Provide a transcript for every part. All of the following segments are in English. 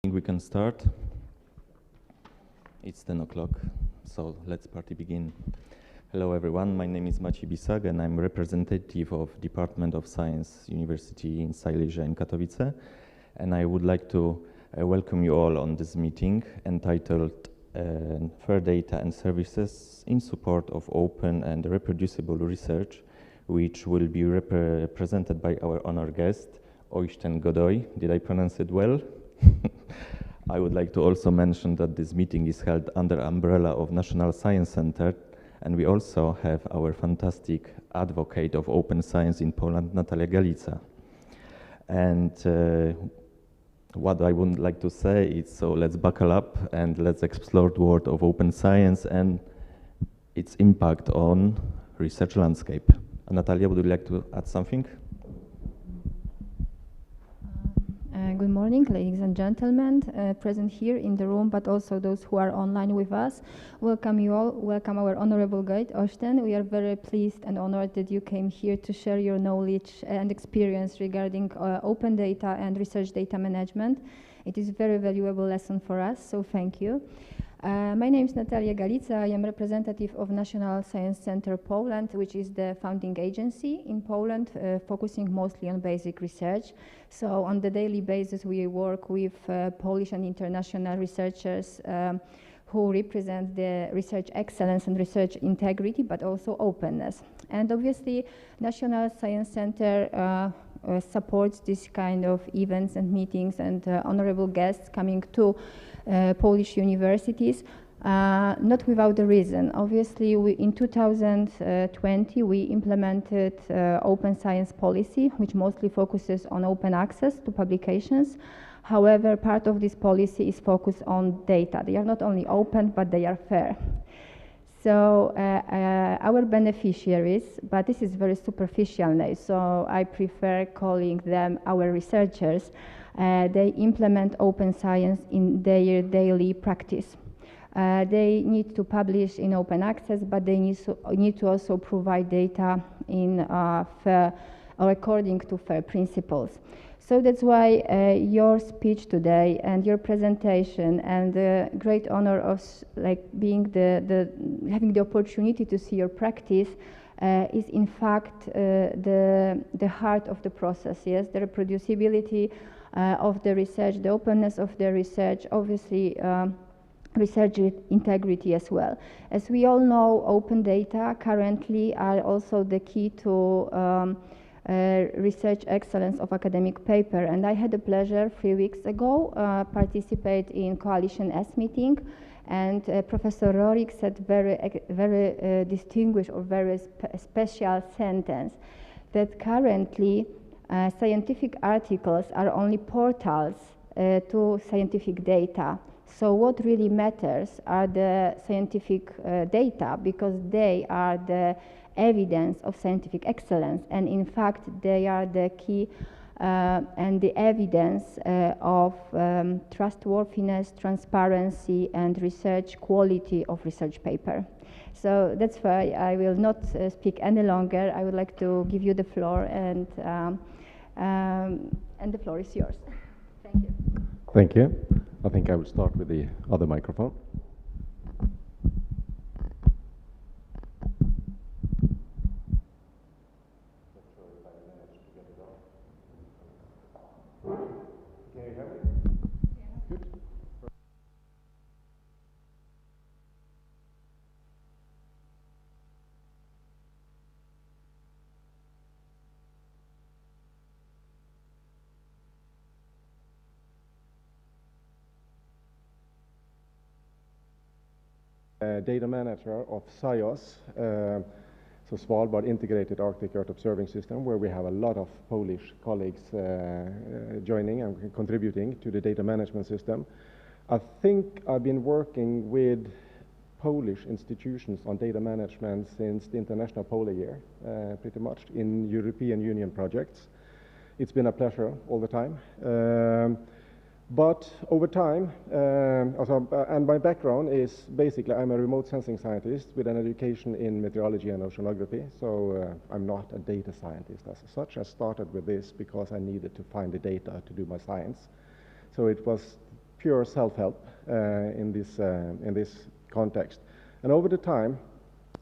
think we can start. It's 10 o'clock, so let's party begin. Hello everyone, my name is Maciej Bisag and I'm representative of Department of Science, University in Silesia in Katowice. And I would like to welcome you all on this meeting entitled Fair Data and Services in Support of Open and Reproducible Research, which will be presented by our honored guest, Oysten Godoy. Did I pronounce it well? I would like to also mention that this meeting is held under umbrella of National Science Center, and we also have our fantastic advocate of open science in Poland, Natalia Galica. And what I would like to say is, so let's buckle up and let's explore the world of open science and its impact on research landscape. Natalia, would you like to add something? Good morning, ladies and gentlemen, present here in the room, but also those who are online with us. Welcome you all, welcome our honorable guide, Oysten. We are very pleased and honored that you came here to share your knowledge and experience regarding open data and research data management. It is a very valuable lesson for us, so thank you. My name is Natalia Galica. I am representative of National Science Center Poland, which is the founding agency in Poland, focusing mostly on basic research. So on the daily basis, we work with Polish and international researchers who represent the research excellence and research integrity, but also openness. And obviously, National Science Center supports this kind of events and meetings and honorable guests coming to Polish universities, not without a reason. Obviously, in 2020, we implemented open science policy, which mostly focuses on open access to publications. However, part of this policy is focused on data. They are not only open, but they are fair. So our beneficiaries, but this is very superficial now, so I prefer calling them our researchers. They implement open science in their daily practice. They need to publish in open access, but they need to also provide data in fair or according to fair principles. So that's why your speech today and your presentation and the great honor of being having the opportunity to see your practice is in fact the heart of the process. Yes, the reproducibility of the research, the openness of the research, obviously research integrity as well. As we all know, open data currently are also the key to research excellence of academic paper. And I had the pleasure 3 weeks ago participate in Coalition S meeting, and Professor Rorik said very distinguished or very special sentence that currently scientific articles are only portals to scientific data. So what really matters are the scientific data, because they are the evidence of scientific excellence, and in fact they are the key and the evidence of trustworthiness, transparency, and research quality of research paper. So that's why I will not speak any longer. I would like to give you the floor, and the floor is yours. Thank you. Thank you. I think I will start with the other microphone. Can you hear me? Yeah. Good. Data manager of SIOS, so Svalbard Integrated Arctic Earth Observing System, where we have a lot of Polish colleagues joining and contributing to the data management system. I think I've been working with Polish institutions on data management since the International Polar Year, pretty much in European Union projects. It's been a pleasure all the time. But over time, and my background is basically I'm a remote sensing scientist with an education in meteorology and oceanography, so I'm not a data scientist as such. I started with this because I needed to find the data to do my science. So it was pure self-help in this context. And over the time,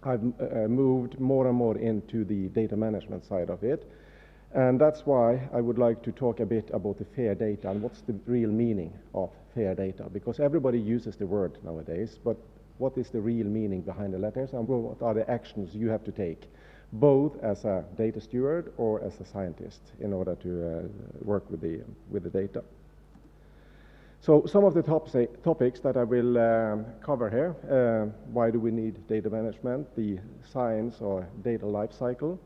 I've moved more and more into the data management side of it. And that's why I would like to talk a bit about the fair data and what's the real meaning of fair data. Because everybody uses the word nowadays, but what is the real meaning behind the letters, and what are the actions you have to take, both as a data steward or as a scientist, in order to work with the data. So some of the topics that I will cover here: why do we need data management, the science or data life cycle,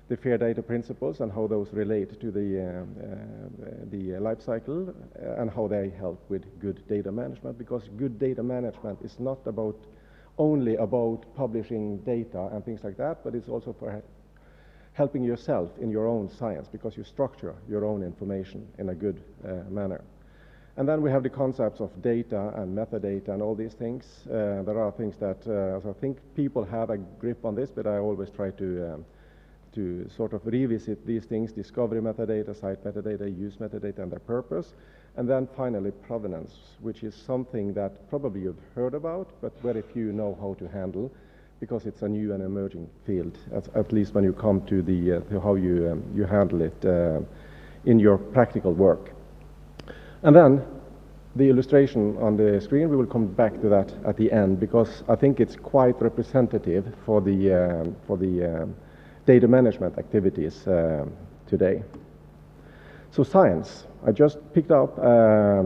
the fair data principles and how those relate to the life cycle, and how they help with good data management, because good data management is not only about publishing data and things like that, but it's also for helping yourself in your own science, because you structure your own information in a good manner. And then we have the concepts of data and metadata and all these things. There are things that I think people have a grip on this, but I always try to sort of revisit these things: discovery metadata, site metadata, use metadata and their purpose. And then finally provenance, which is something that probably you've heard about, but very few know how to handle, because it's a new and emerging field, at least when you come to to how you handle it in your practical work. And then the illustration on the screen, we will come back to that at the end, because I think it's quite representative for the data management activities today. So science, I just picked up a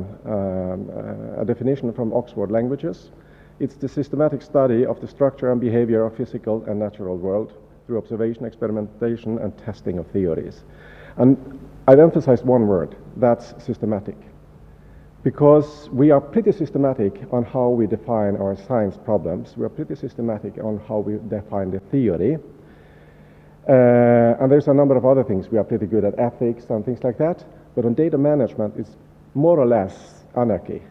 definition from Oxford Languages. It's the systematic study of the structure and behavior of physical and natural world through observation, experimentation, and testing of theories. And I've emphasized one word: that's systematic. Because we are pretty systematic on how we define our science problems. We are pretty systematic on how we define the theory. And there's a number of other things. We are pretty good at ethics and things like that. But on data management, it's more or less anarchy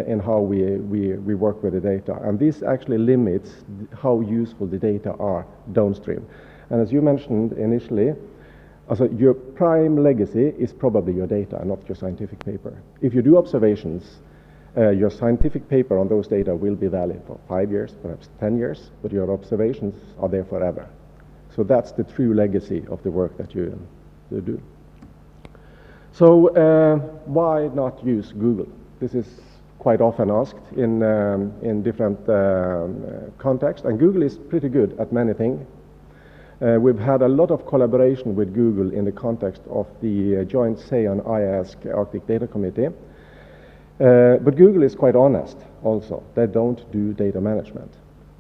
in how we work with the data. And this actually limits how useful the data are downstream. And as you mentioned initially, also your prime legacy is probably your data, not your scientific paper. If you do observations, your scientific paper on those data will be valid for 5 years, perhaps 10 years, but your observations are there forever. So that's the true legacy of the work that you do. So why not use Google? This is quite often asked in different contexts, and Google is pretty good at many things. We've had a lot of collaboration with Google in the context of the joint SEAN IASC Arctic Data Committee. But Google is quite honest also. They don't do data management.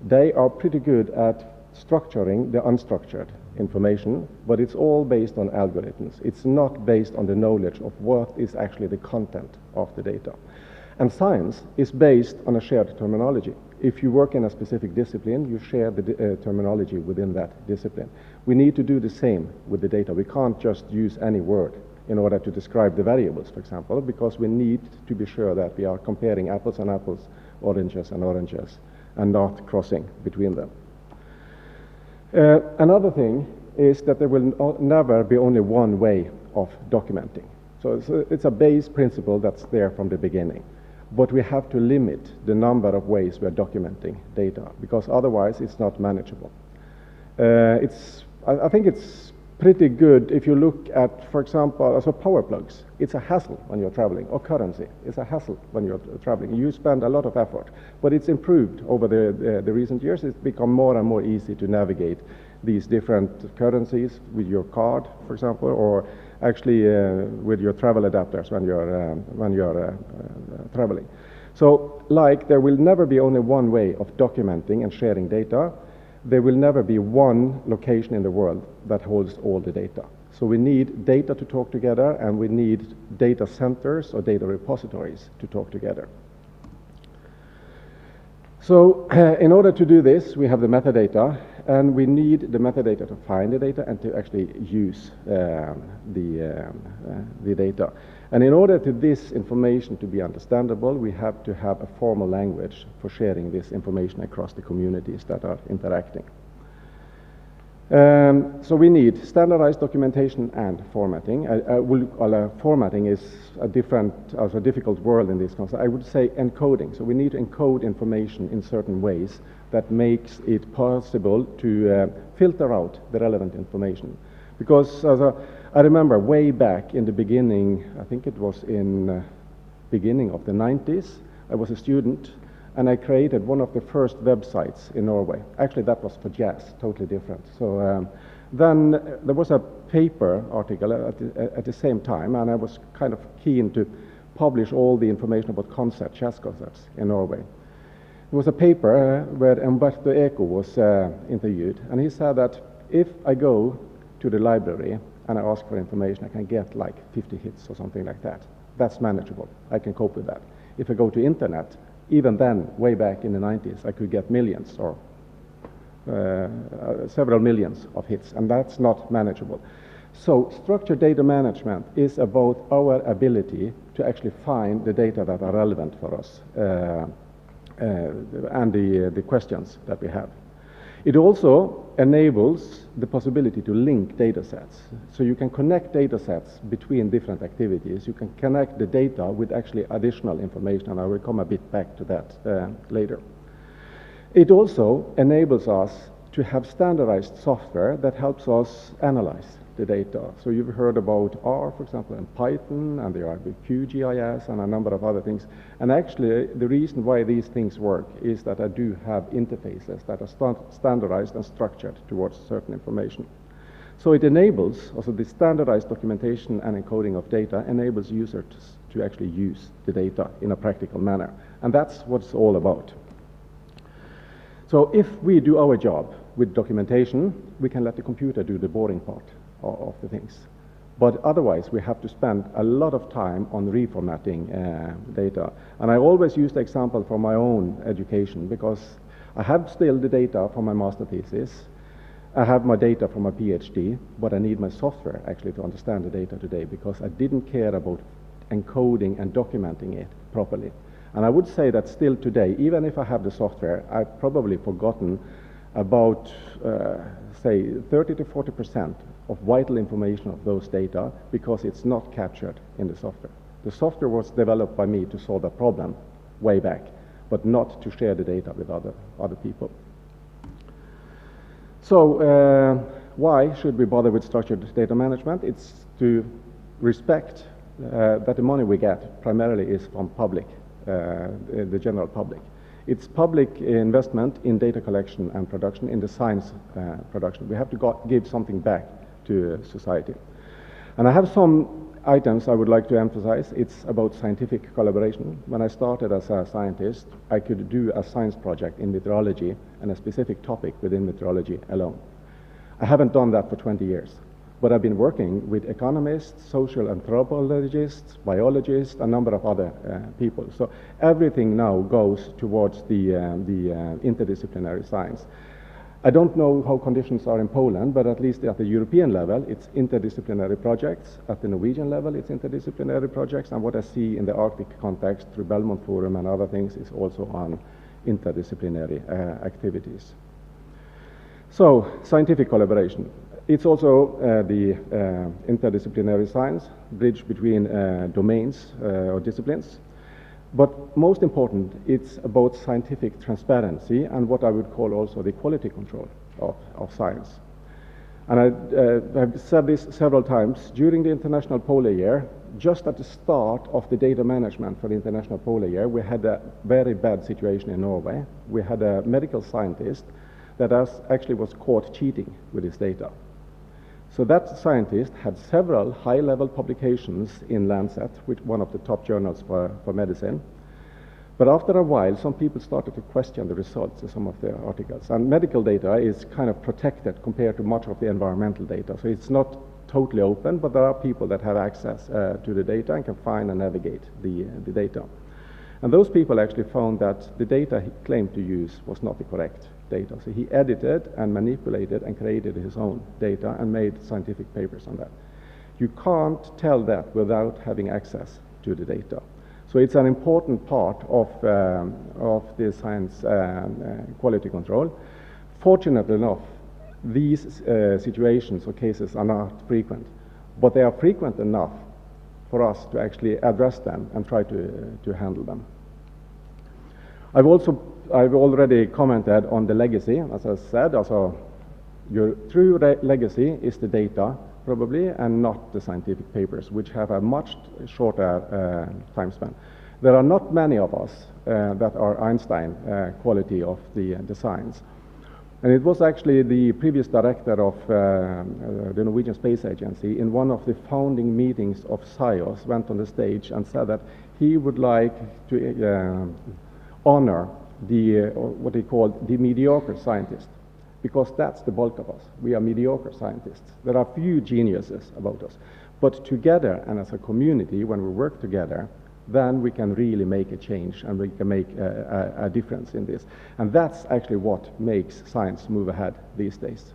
They are pretty good at structuring the unstructured information, but it's all based on algorithms. It's not based on the knowledge of what is actually the content of the data. And science is based on a shared terminology. If you work in a specific discipline, you share the terminology within that discipline. We need to do the same with the data. We can't just use any word in order to describe the variables, for example, because we need to be sure that we are comparing apples and apples, oranges and oranges, and not crossing between them. Another thing is that there will never be only one way of documenting. So it's a base principle that's there from the beginning. But we have to limit the number of ways we are documenting data, because otherwise it's not manageable. I think it's pretty good if you look at, for example, also power plugs. It's a hassle when you're traveling, or currency. It's a hassle when you're traveling. You spend a lot of effort, but it's improved over the recent years. It's become more and more easy to navigate these different currencies with your card, for example, or actually with your travel adapters when you're traveling. So, like, there will never be only one way of documenting and sharing data. There will never be one location in the world that holds all the data. So we need data to talk together, and we need data centers or data repositories to talk together. So in order to do this, we have the metadata, and we need the metadata to find the data and to actually use the data. And in order to this information to be understandable, we have to have a formal language for sharing this information across the communities that are interacting. So we need standardized documentation and formatting. Formatting is a difficult word in this concept. I would say encoding. So we need to encode information in certain ways that makes it possible to filter out the relevant information. Because I remember way back in the beginning, I think it was in beginning of the 90s, I was a student and I created one of the first websites in Norway. Actually, that was for jazz, totally different. So then there was a paper article at the same time, and I was kind of keen to publish all the information about jazz concerts in Norway. There was a paper where Umberto Eco was interviewed, and he said that if I go to the library and I ask for information, I can get like 50 hits or something like that. That's manageable. I can cope with that. If I go to internet, even then, way back in the 90s, I could get millions or several millions of hits, and that's not manageable. So structured data management is about our ability to actually find the data that are relevant for us and the questions that we have. It also enables the possibility to link data sets. So you can connect data sets between different activities. You can connect the data with actually additional information, and I will come a bit back to that later. It also enables us to have standardized software that helps us analyze the data. So you've heard about R, for example, and Python, and there are QGIS and a number of other things. And actually, the reason why these things work is that I do have interfaces that are standardized and structured towards certain information. So it enables, also the standardized documentation and encoding of data enables users to actually use the data in a practical manner. And that's what it's all about. So if we do our job with documentation, we can let the computer do the boring part of the things. But otherwise, we have to spend a lot of time on reformatting data. And I always use the example from my own education, because I have still the data from my master thesis. I have my data from my PhD, but I need my software actually to understand the data today, because I didn't care about encoding and documenting it properly. And I would say that still today, even if I have the software, I've probably forgotten about, say, 30 to 40% of vital information of those data, because it's not captured in the software. The software was developed by me to solve a problem way back, but not to share the data with other people. So why should we bother with structured data management? It's to respect that the money we get primarily is from public, the general public. It's public investment in data collection and production, in the science production. We have to give something back to society. And I have some items I would like to emphasize. It's about scientific collaboration. When I started as a scientist, I could do a science project in meteorology and a specific topic within meteorology alone. I haven't done that for 20 years. But I've been working with economists, social anthropologists, biologists, a number of other people. So everything now goes towards the interdisciplinary science. I don't know how conditions are in Poland, but at least at the European level, it's interdisciplinary projects. At the Norwegian level, it's interdisciplinary projects. And what I see in the Arctic context through Belmont Forum and other things is also on interdisciplinary activities. So, scientific collaboration. It's also the interdisciplinary science, bridge between domains or disciplines. But most important, it's about scientific transparency and what I would call also the quality control of science. And I've said this several times. During the International Polar Year, just at the start of the data management for the International Polar Year, we had a very bad situation in Norway. We had a medical scientist that actually was caught cheating with his data. So that scientist had several high-level publications in Lancet, which one of the top journals for medicine. But after a while, some people started to question the results of some of the articles. And medical data is kind of protected compared to much of the environmental data. So it's not totally open, but there are people that have access to the data and can find and navigate the data. And those people actually found that the data he claimed to use was not the correct data. So he edited and manipulated and created his own data and made scientific papers on that. You can't tell that without having access to the data. So it's an important part of the science quality control. Fortunately enough, These situations or cases are not frequent, but they are frequent enough for us to actually address them and try to handle them. I've already commented on the legacy, as I said. Also, your true legacy is the data, probably, and not the scientific papers, which have a much shorter time span. There are not many of us that are Einstein quality of the science. And it was actually the previous director of the Norwegian Space Agency, in one of the founding meetings of SIOS, went on the stage and said that he would like to honor the what he called the mediocre scientist, because that's the bulk of us. We are mediocre scientists. There are few geniuses about us. But together and as a community, when we work together, then we can really make a change and we can make a difference in this. And that's actually what makes science move ahead these days.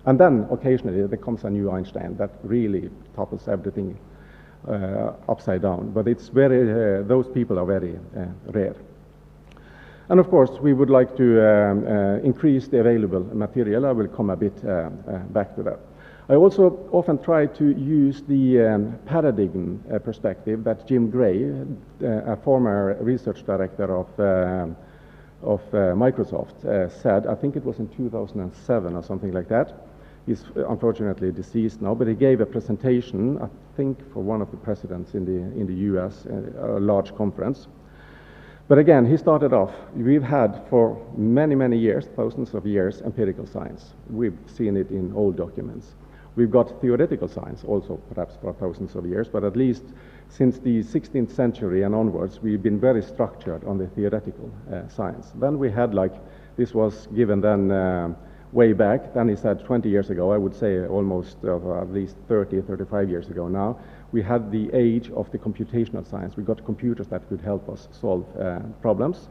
And then occasionally there comes a new Einstein that really topples everything upside down. But it's very, those people are very rare. And of course, we would like to increase the available material. I will come a bit back to that. I also often try to use the paradigm perspective that Jim Gray, a former research director of Microsoft, said. I think it was in 2007 or something like that. He's unfortunately deceased now, but he gave a presentation, I think, for one of the presidents in the US, a large conference. But again, he started off, we've had for many, many years, thousands of years, empirical science. We've seen it in old documents. We've got theoretical science also, perhaps for thousands of years, but at least since the 16th century and onwards, we've been very structured on the theoretical science. Then we had, like, this was given then way back, then he said 20 years ago, I would say almost at least 30, 35 years ago now, we had the age of the computational science. We got computers that could help us solve problems.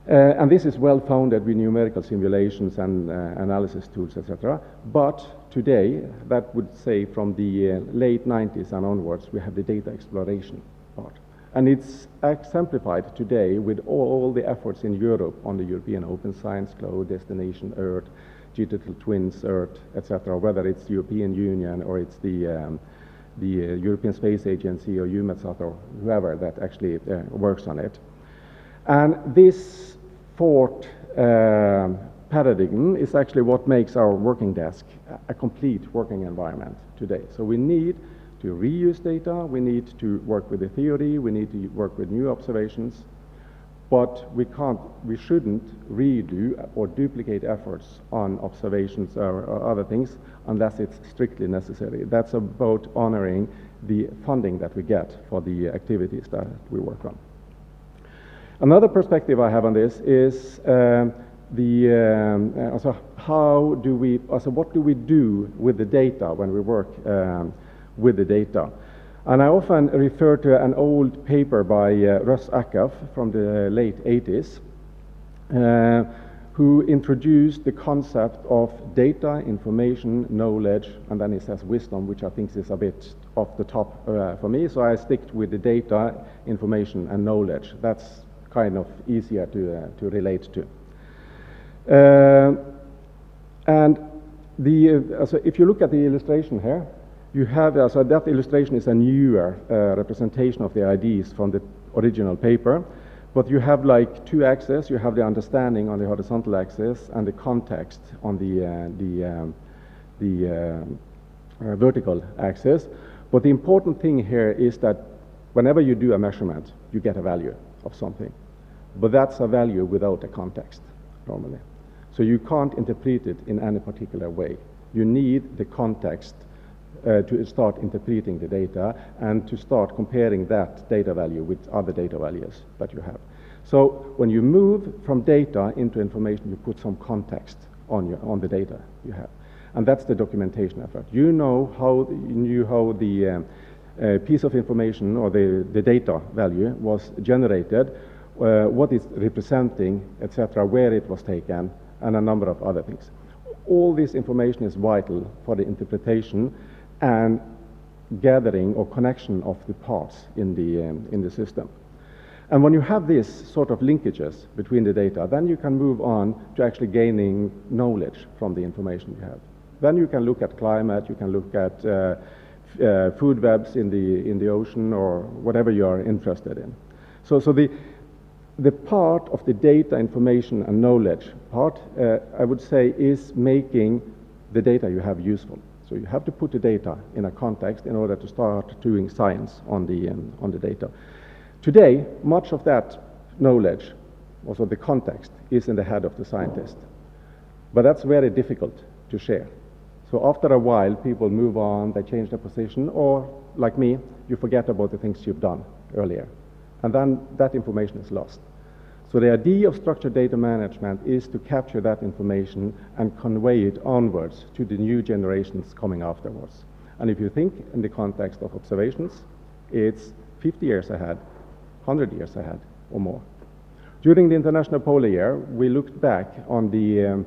And this is well founded with numerical simulations and analysis tools, etc. But today, that would say from the late 90s and onwards, we have the data exploration part. And it's exemplified today with all the efforts in Europe on the European Open Science Cloud, Destination Earth, Digital Twins Earth, etc., whether it's the European Union or it's the European Space Agency or EUMETSAT or whoever that actually works on it. And this fourth paradigm is actually what makes our working desk a complete working environment today. So we need to reuse data, we need to work with the theory, we need to work with new observations, but we shouldn't redo or duplicate efforts on observations or other things unless it's strictly necessary. That's about honoring the funding that we get for the activities that we work on. Another perspective I have on this is what do we do with the data when we work with the data? And I often refer to an old paper by Russ Ackoff from the late 80s, who introduced the concept of data, information, knowledge, and then he says wisdom, which I think is a bit off the top for me. So I stick with the data, information, and knowledge. That's kind of easier to relate to. So if you look at the illustration here, you have, so that illustration is a newer representation of the ideas from the original paper, but you have like two axes. You have the understanding on the horizontal axis and the context on the vertical axis. But the important thing here is that whenever you do a measurement, you get a value of something. But that's a value without a context, normally. So you can't interpret it in any particular way. You need the context to start interpreting the data and to start comparing that data value with other data values that you have. So when you move from data into information, you put some context on the data you have. And that's the documentation effort. You know how the piece of information or the data value was generated, what it's representing, etc., where it was taken, and a number of other things. All this information is vital for the interpretation and gathering or connection of the parts in the system. And when you have these sort of linkages between the data, then you can move on to actually gaining knowledge from the information you have. Then you can look at climate, you can look at food webs in the ocean, or whatever you are interested in. So the part of the data, information, and knowledge part, I would say, is making the data you have useful. So you have to put the data in a context in order to start doing science on the data. Today, much of that knowledge, also the context, is in the head of the scientist. But that's very difficult to share. So after a while, people move on, they change their position, or, like me, you forget about the things you've done earlier. And then that information is lost. So the idea of structured data management is to capture that information and convey it onwards to the new generations coming afterwards. And if you think in the context of observations, it's 50 years ahead, 100 years ahead, or more. During the International Polar Year, we looked back on the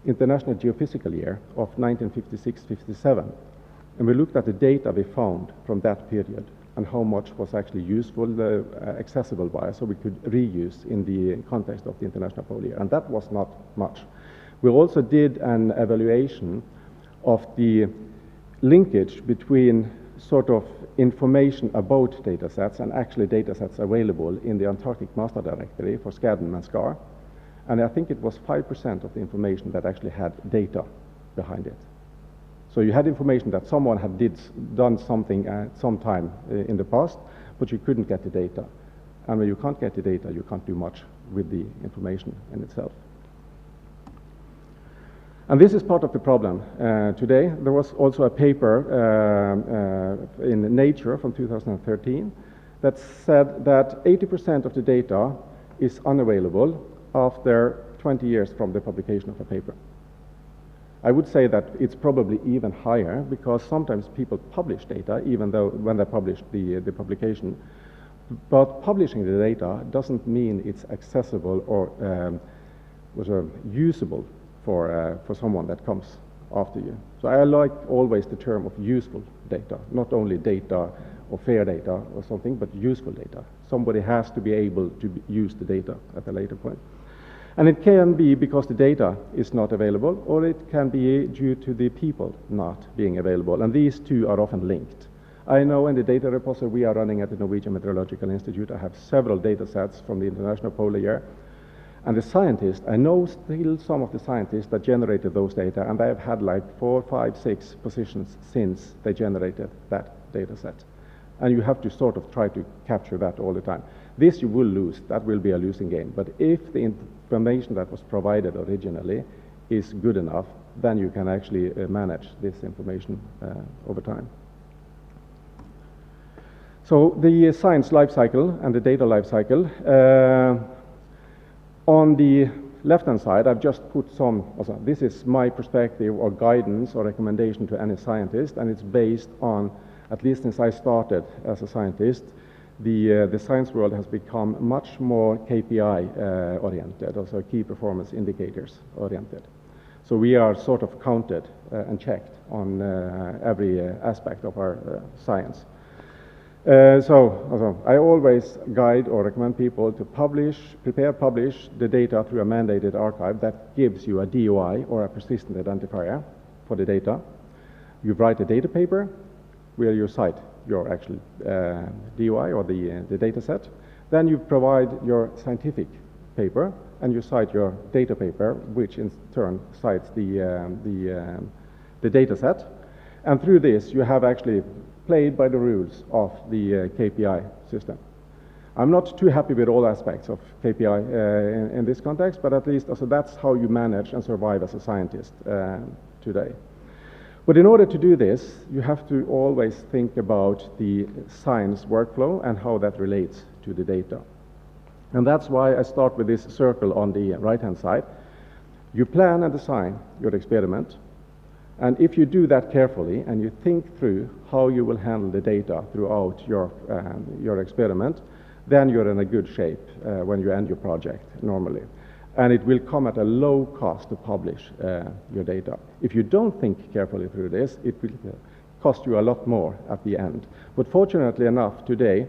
International Geophysical Year of 1956-57, and we looked at the data we found from that period and how much was actually useful, accessible by us, so we could reuse in the context of the International Polar Year, and that was not much. We also did an evaluation of the linkage between sort of information about data sets and actually data sets available in the Antarctic Master Directory for SCADM and SCAR. And I think it was 5% of the information that actually had data behind it. So you had information that someone had done something at some time in the past, but you couldn't get the data. And when you can't get the data, you can't do much with the information in itself. And this is part of the problem. Today, there was also a paper in Nature from 2013 that said that 80% of the data is unavailable after 20 years from the publication of a paper. I would say that it's probably even higher, because sometimes people publish data even though when they publish the publication. But publishing the data doesn't mean it's accessible or usable for someone that comes after you. So I like always the term of useful data, not only data or fair data or something, but useful data. Somebody has to be able to use the data at a later point. And it can be because the data is not available, or it can be due to the people not being available. And these two are often linked. I know in the data repository we are running at the Norwegian Meteorological Institute, I have several data sets from the International Polar Year. And the scientists, I know still some of the scientists that generated those data, and they have had like 4, 5, 6 positions since they generated that data set. And you have to sort of try to capture that all the time. This you will lose, that will be a losing game. But if the information that was provided originally is good enough, then you can actually manage this information over time. So the science life cycle and the data life cycle. On the left-hand side, I've just put some, also, this is my perspective or guidance or recommendation to any scientist, and it's based on, at least since I started as a scientist, the science world has become much more KPI oriented, also key performance indicators oriented. So we are sort of counted and checked on every aspect of our science. So I always guide or recommend people to publish the data through a mandated archive that gives you a DOI or a persistent identifier for the data. You write a data paper where you cite your actual DOI or the data set. Then you provide your scientific paper and you cite your data paper, which in turn cites the data set. And through this, you have actually played by the rules of the KPI system. I'm not too happy with all aspects of KPI in this context, but at least also that's how you manage and survive as a scientist today. But in order to do this, you have to always think about the science workflow and how that relates to the data. And that's why I start with this circle on the right-hand side. You plan and design your experiment. And if you do that carefully and you think through how you will handle the data throughout your experiment, then you're in a good shape when you end your project normally. And it will come at a low cost to publish your data. If you don't think carefully through this, it will cost you a lot more at the end. But fortunately enough, today,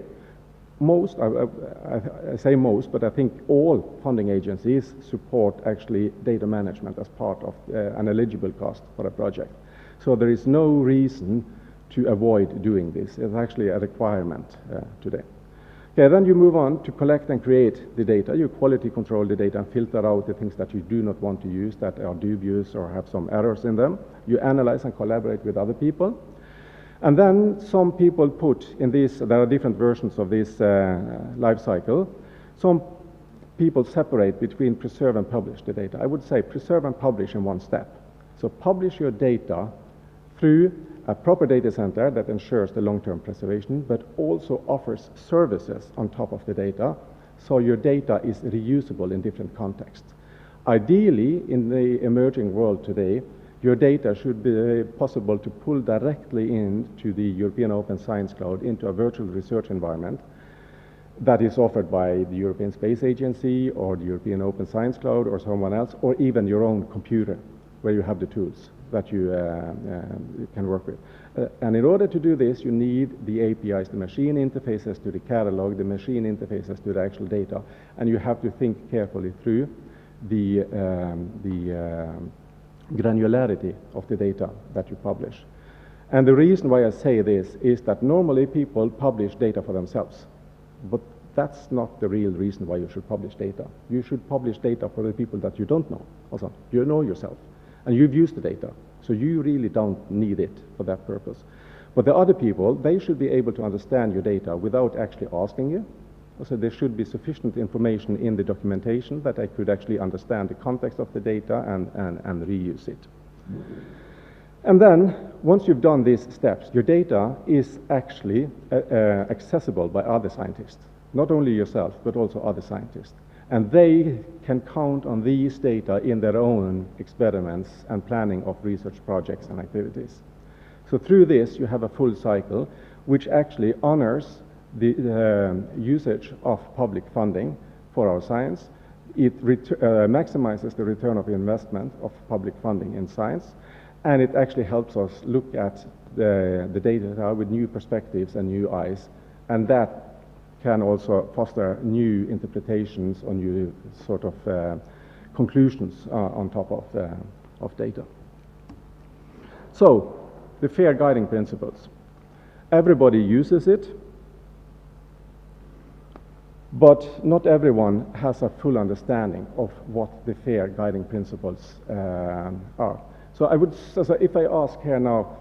most, I say most, but I think all funding agencies support actually data management as part of an eligible cost for a project. So there is no reason to avoid doing this. It's actually a requirement today. Okay, then you move on to collect and create the data. You quality control the data and filter out the things that you do not want to use, that are dubious or have some errors in them. You analyze and collaborate with other people. And then some people put in this, there are different versions of this life cycle. Some people separate between preserve and publish the data. I would say preserve and publish in one step. So publish your data through a proper data center that ensures the long-term preservation, but also offers services on top of the data, so your data is reusable in different contexts. Ideally, in the emerging world today, your data should be possible to pull directly into the European Open Science Cloud into a virtual research environment that is offered by the European Space Agency or the European Open Science Cloud or someone else, or even your own computer where you have the tools that you can work with. And in order to do this, you need the APIs, the machine interfaces to the catalog, the machine interfaces to the actual data, and you have to think carefully through the granularity of the data that you publish. And the reason why I say this is that normally people publish data for themselves, but that's not the real reason why you should publish data. You should publish data for the people that you don't know. Also, you know yourself, and you've used the data, so you really don't need it for that purpose. But the other people, they should be able to understand your data without actually asking you. So there should be sufficient information in the documentation that I could actually understand the context of the data and reuse it. And then, once you've done these steps, your data is actually accessible by other scientists. Not only yourself, but also other scientists. And they can count on these data in their own experiments and planning of research projects and activities. So through this, you have a full cycle, which actually honors the usage of public funding for our science. It maximizes the return of investment of public funding in science, and it actually helps us look at the data with new perspectives and new eyes, and that can also foster new interpretations or new sort of conclusions on top of data. So, the FAIR guiding principles. Everybody uses it, but not everyone has a full understanding of what the FAIR guiding principles are. So if I ask here now,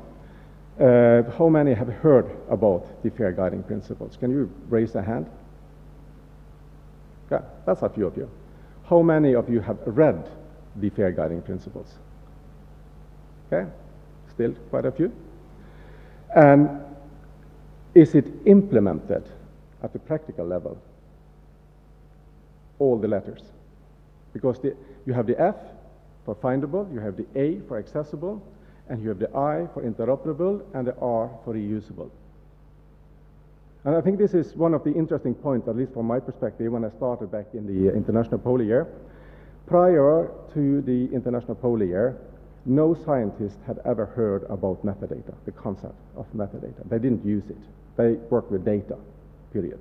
how many have heard about the FAIR guiding principles? Can you raise a hand? Okay, that's a few of you. How many of you have read the FAIR guiding principles? Okay, still quite a few. And is it implemented at the practical level? All the letters. Because you have the F for findable, you have the A for accessible, and you have the I for interoperable, and the R for reusable. And I think this is one of the interesting points, at least from my perspective, when I started back in the International Polar Year. Prior to the International Polar Year, no scientist had ever heard about metadata, the concept of metadata. They didn't use it. They worked with data, period.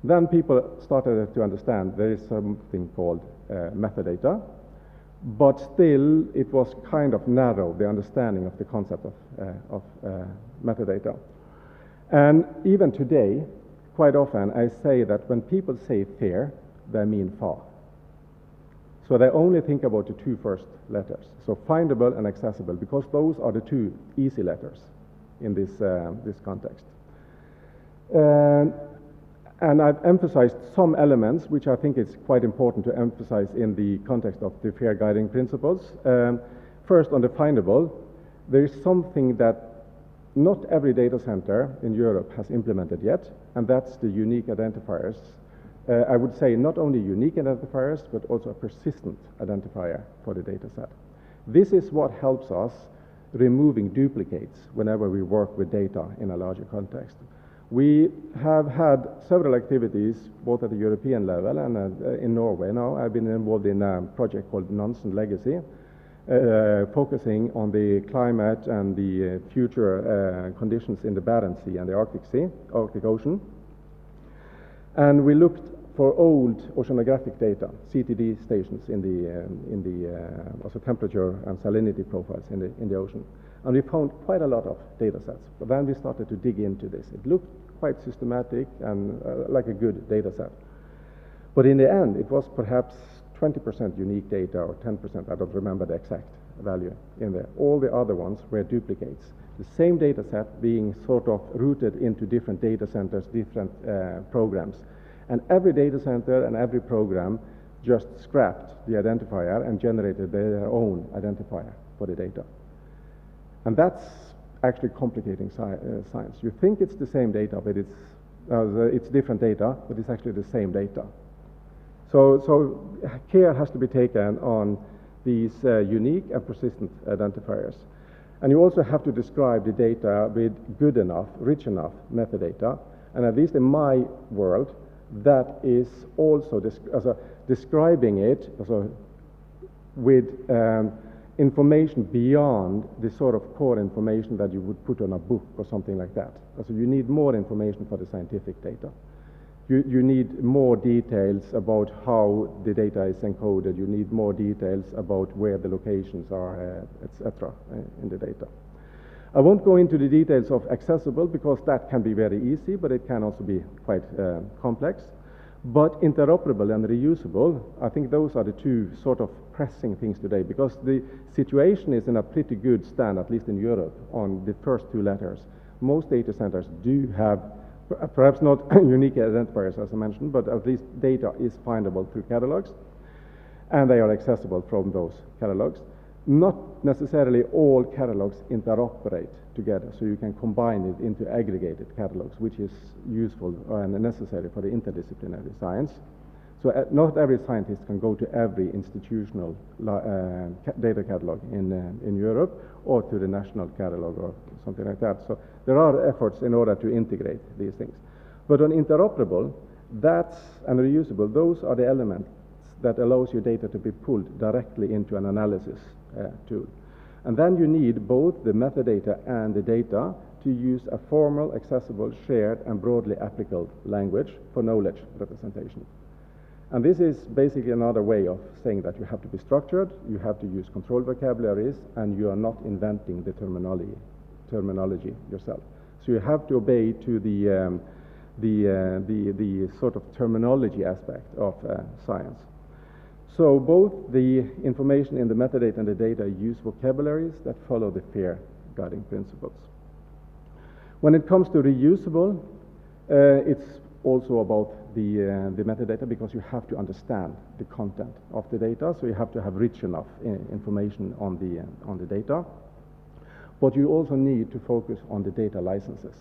Then people started to understand there is something called metadata, but still it was kind of narrow, the understanding of the concept of metadata. And even today, quite often I say that when people say FAIR, they mean far. So they only think about the two first letters, so findable and accessible, because those are the two easy letters in this, this context. And I've emphasized some elements which I think is quite important to emphasize in the context of the FAIR guiding principles. First, on the findable, there is something that not every data center in Europe has implemented yet, and that's the unique identifiers. I would say not only unique identifiers, but also a persistent identifier for the data set. This is what helps us removing duplicates whenever we work with data in a larger context. We have had several activities, both at the European level and in Norway now. I've been involved in a project called Nansen Legacy, focusing on the climate and the future conditions in the Barents Sea and the Arctic Ocean. And we looked for old oceanographic data, CTD stations in the also temperature and salinity profiles in the ocean. And we found quite a lot of data sets. But then we started to dig into this. It looked quite systematic and like a good data set. But in the end, it was perhaps 20% unique data or 10%, I don't remember the exact value in there. All the other ones were duplicates. The same data set being sort of routed into different data centers, different programs. And every data center and every program just scrapped the identifier and generated their own identifier for the data. And that's actually complicating science. You think it's the same data, but it's different data, but it's actually the same data. So care has to be taken on these unique and persistent identifiers. And you also have to describe the data with good enough, rich enough metadata. And at least in my world, that is also describing it with information beyond the sort of core information that you would put on a book or something like that. So you need more information for the scientific data. You need more details about how the data is encoded. You need more details about where the locations are, etc. in the data. I won't go into the details of accessible because that can be very easy, but it can also be quite complex. But interoperable and reusable, I think those are the two sort of pressing things today, because the situation is in a pretty good stand, at least in Europe, on the first two letters. Most data centers do have, perhaps not unique identifiers as I mentioned, but at least data is findable through catalogs, and they are accessible from those catalogs. Not necessarily all catalogs interoperate together, so you can combine it into aggregated catalogs, which is useful and necessary for the interdisciplinary science. So not every scientist can go to every institutional data catalog in Europe or to the national catalog or something like that. So there are efforts in order to integrate these things. But on interoperable, and reusable, those are the elements that allows your data to be pulled directly into an analysis tool. And then you need both the metadata and the data to use a formal, accessible, shared, and broadly applicable language for knowledge representation. And this is basically another way of saying that you have to be structured, you have to use controlled vocabularies, and you are not inventing the terminology yourself. So you have to obey to the sort of terminology aspect of science. So both the information in the metadata and the data use vocabularies that follow the FAIR guiding principles. When it comes to reusable, it's also about the metadata, because you have to understand the content of the data, so you have to have rich enough information on the data. But you also need to focus on the data licenses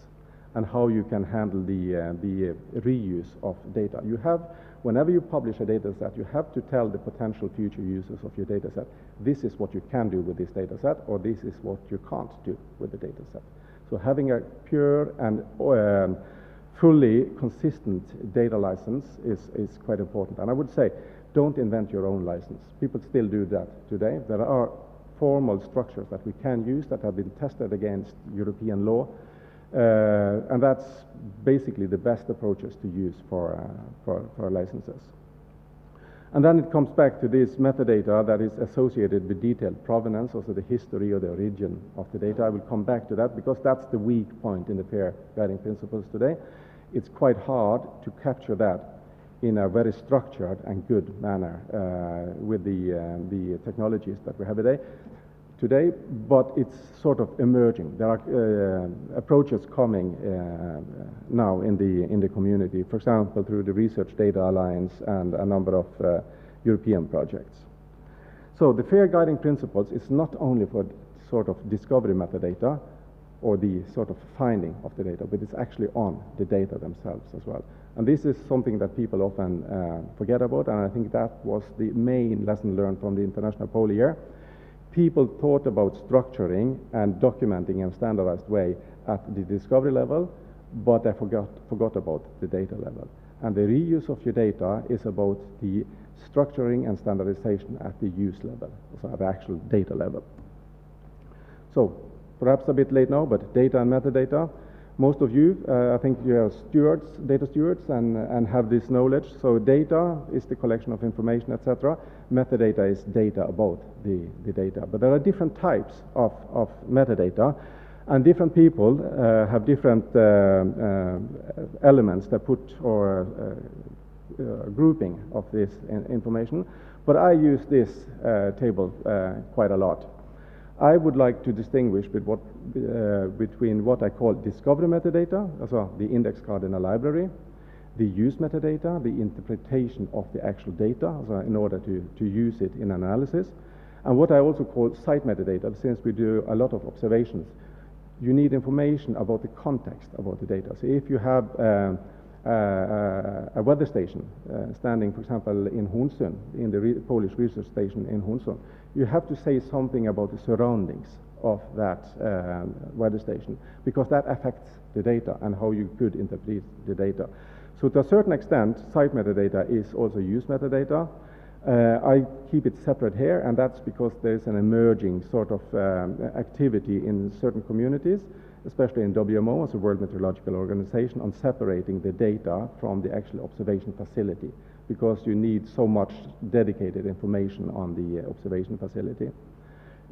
and how you can handle the reuse of data. Whenever you publish a data set, you have to tell the potential future users of your data set, this is what you can do with this data set, or this is what you can't do with the data set. So having a pure and fully consistent data license is quite important. And I would say, don't invent your own license. People still do that today. There are formal structures that we can use that have been tested against European law. And that's basically the best approaches to use for licenses. And then it comes back to this metadata that is associated with detailed provenance, also the history or the origin of the data. I will come back to that because that's the weak point in the FAIR guiding principles today. It's quite hard to capture that in a very structured and good manner with the technologies that we have today, but it's sort of emerging. There are approaches coming now in the community, for example, through the Research Data Alliance and a number of European projects. So the FAIR guiding principles is not only for sort of discovery metadata or the sort of finding of the data, but it's actually on the data themselves as well. And this is something that people often forget about, and I think that was the main lesson learned from the International Polar Year. People thought about structuring and documenting in a standardized way at the discovery level, but they forgot about the data level. And the reuse of your data is about the structuring and standardization at the use level, so at the actual data level. So perhaps a bit late now, but data and metadata. Most of you, I think you are stewards, data stewards, and have this knowledge. So data is the collection of information, etc. Metadata is data about the data. But there are different types of metadata, and different people have different elements that put or grouping of this information. But I use this table quite a lot. I would like to distinguish between what I call discovery metadata, also the index card in a library, the use metadata, the interpretation of the actual data, so in order to use it in analysis, and what I also call site metadata. Since we do a lot of observations, you need information about the context about the data. So if you have a weather station standing, for example, in Hornsund, in the Polish research station in Hornsund, you have to say something about the surroundings of that weather station, because that affects the data and how you could interpret the data. So to a certain extent, site metadata is also use metadata. I keep it separate here, and that's because there's an emerging sort of activity in certain communities, especially in WMO, as a World Meteorological Organization, on separating the data from the actual observation facility, because you need so much dedicated information on the observation facility.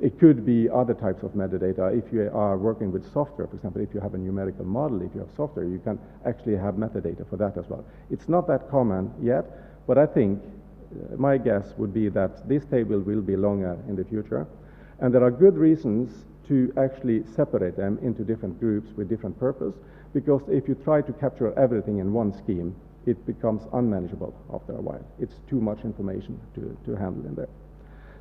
It could be other types of metadata. If you are working with software, for example, if you have a numerical model, if you have software, you can actually have metadata for that as well. It's not that common yet, but I think my guess would be that this table will be longer in the future, and there are good reasons to actually separate them into different groups with different purpose, because if you try to capture everything in one scheme, it becomes unmanageable after a while. It's too much information to handle in there.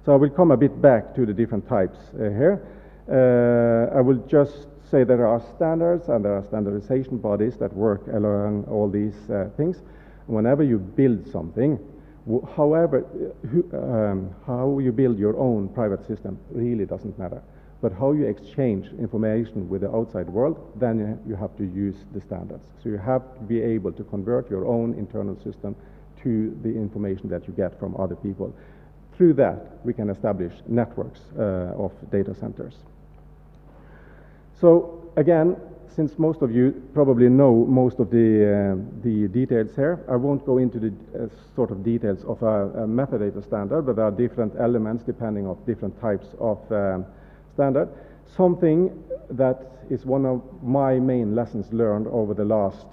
So I will come a bit back to the different types here. I will just say there are standards and there are standardization bodies that work along all these things. Whenever you build something, however, how you build your own private system really doesn't matter. But how you exchange information with the outside world, then you have to use the standards. So you have to be able to convert your own internal system to the information that you get from other people. Through that, we can establish networks of data centers. So again, since most of you probably know most of the details here, I won't go into the sort of details of a metadata standard, but there are different elements depending on different types of standard. Something that is one of my main lessons learned over the last,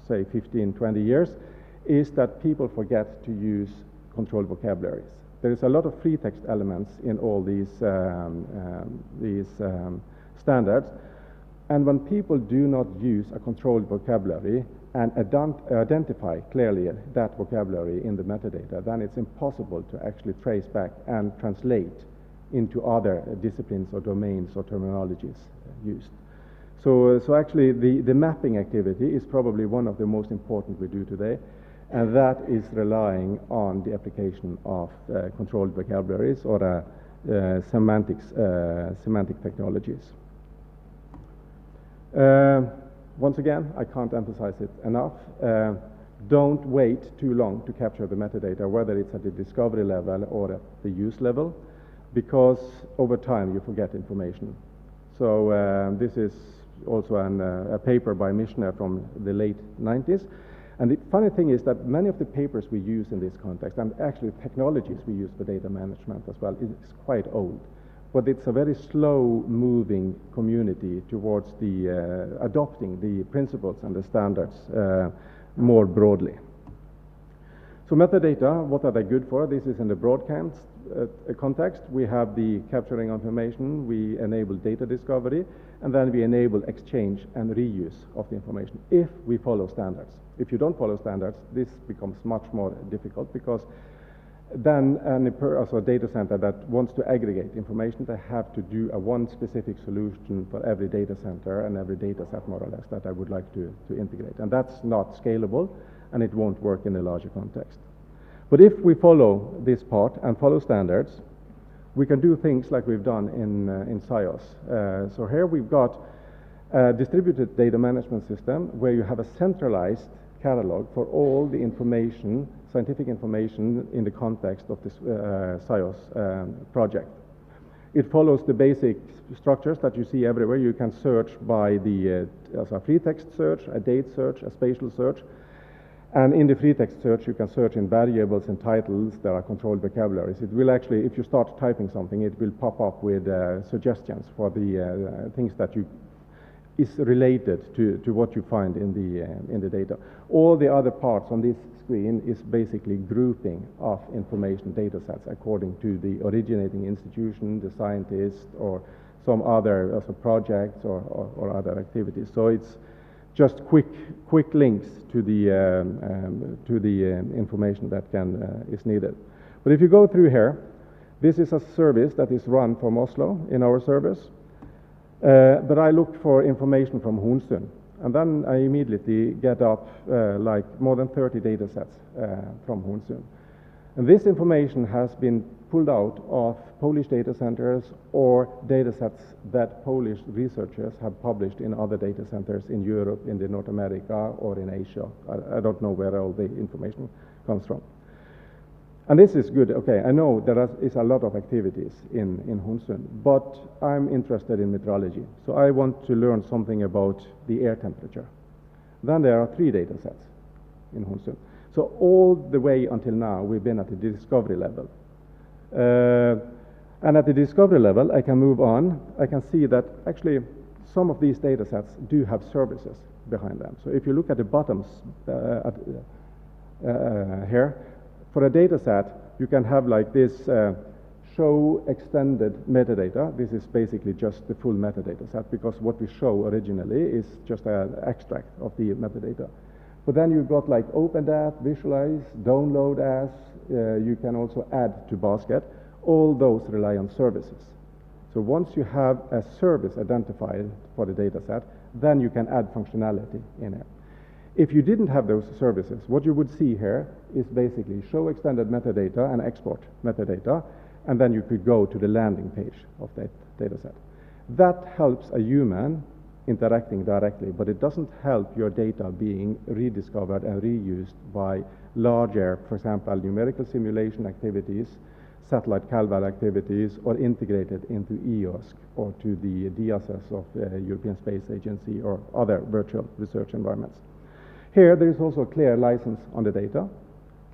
say, 15, 20 years, is that people forget to use controlled vocabularies. There is a lot of free text elements in all these standards, and when people do not use a controlled vocabulary and identify clearly that vocabulary in the metadata, then it's impossible to actually trace back and translate into other disciplines or domains or terminologies used. So actually the mapping activity is probably one of the most important we do today, and that is relying on the application of controlled vocabularies or semantic technologies. Once again, I can't emphasize it enough. Don't wait too long to capture the metadata, whether it's at the discovery level or at the use level, because over time you forget information. So this is also a paper by Michener from the late 90s. And the funny thing is that many of the papers we use in this context, and actually technologies we use for data management as well, is quite old. But it's a very slow-moving community towards the adopting the principles and the standards more broadly. So metadata, what are they good for? This is in the broadcast context. We have the capturing of information, we enable data discovery, and then we enable exchange and reuse of the information if we follow standards. If you don't follow standards, this becomes much more difficult, because then a data center that wants to aggregate information, they have to do a one specific solution for every data center and every data set, more or less, that I would like to integrate. And that's not scalable, and it won't work in a larger context. But if we follow this part and follow standards, we can do things like we've done in SIOS. So here we've got a distributed data management system where you have a centralized catalog for all the information, scientific information in the context of this SIOS project. It follows the basic structures that you see everywhere. You can search by the as a free text search, a date search, a spatial search. And in the free text search, you can search in variables and titles that are controlled vocabularies. It will actually, if you start typing something, it will pop up with suggestions for the things that is related to what you find in the data. All the other parts on this screen is basically grouping of information data sets according to the originating institution, the scientist, or some other projects or other activities. So it's just quick links to the information that is needed. But if you go through here, this is a service that is run from Oslo in our service. But I looked for information from Hornsund, and then I immediately get up like more than 30 data sets from Hornsund. And this information has been pulled out of Polish data centers or data sets that Polish researchers have published in other data centers in Europe, in North America, or in Asia. I don't know where all the information comes from. And this is good. Okay, I know there is a lot of activities in Hornsund, but I'm interested in meteorology. So I want to learn something about the air temperature. Then there are 3 data sets in Hornsund. So all the way until now, we've been at the discovery level. And at the discovery level, I can move on. I can see that actually some of these data sets do have services behind them. So if you look at the bottoms here, for a data set, you can have like this show extended metadata. This is basically just the full metadata set, because what we show originally is just an extract of the metadata. But then you've got like open that, visualize, download as, you can also add to basket. All those rely on services. So once you have a service identified for the data set, then you can add functionality in it. If you didn't have those services, what you would see here is basically show extended metadata and export metadata, and then you could go to the landing page of that data set. That helps a human interacting directly, but it doesn't help your data being rediscovered and reused by larger, for example, numerical simulation activities, satellite CalVal activities, or integrated into EOSC or to the DSS of the European Space Agency or other virtual research environments. Here, there is also a clear license on the data.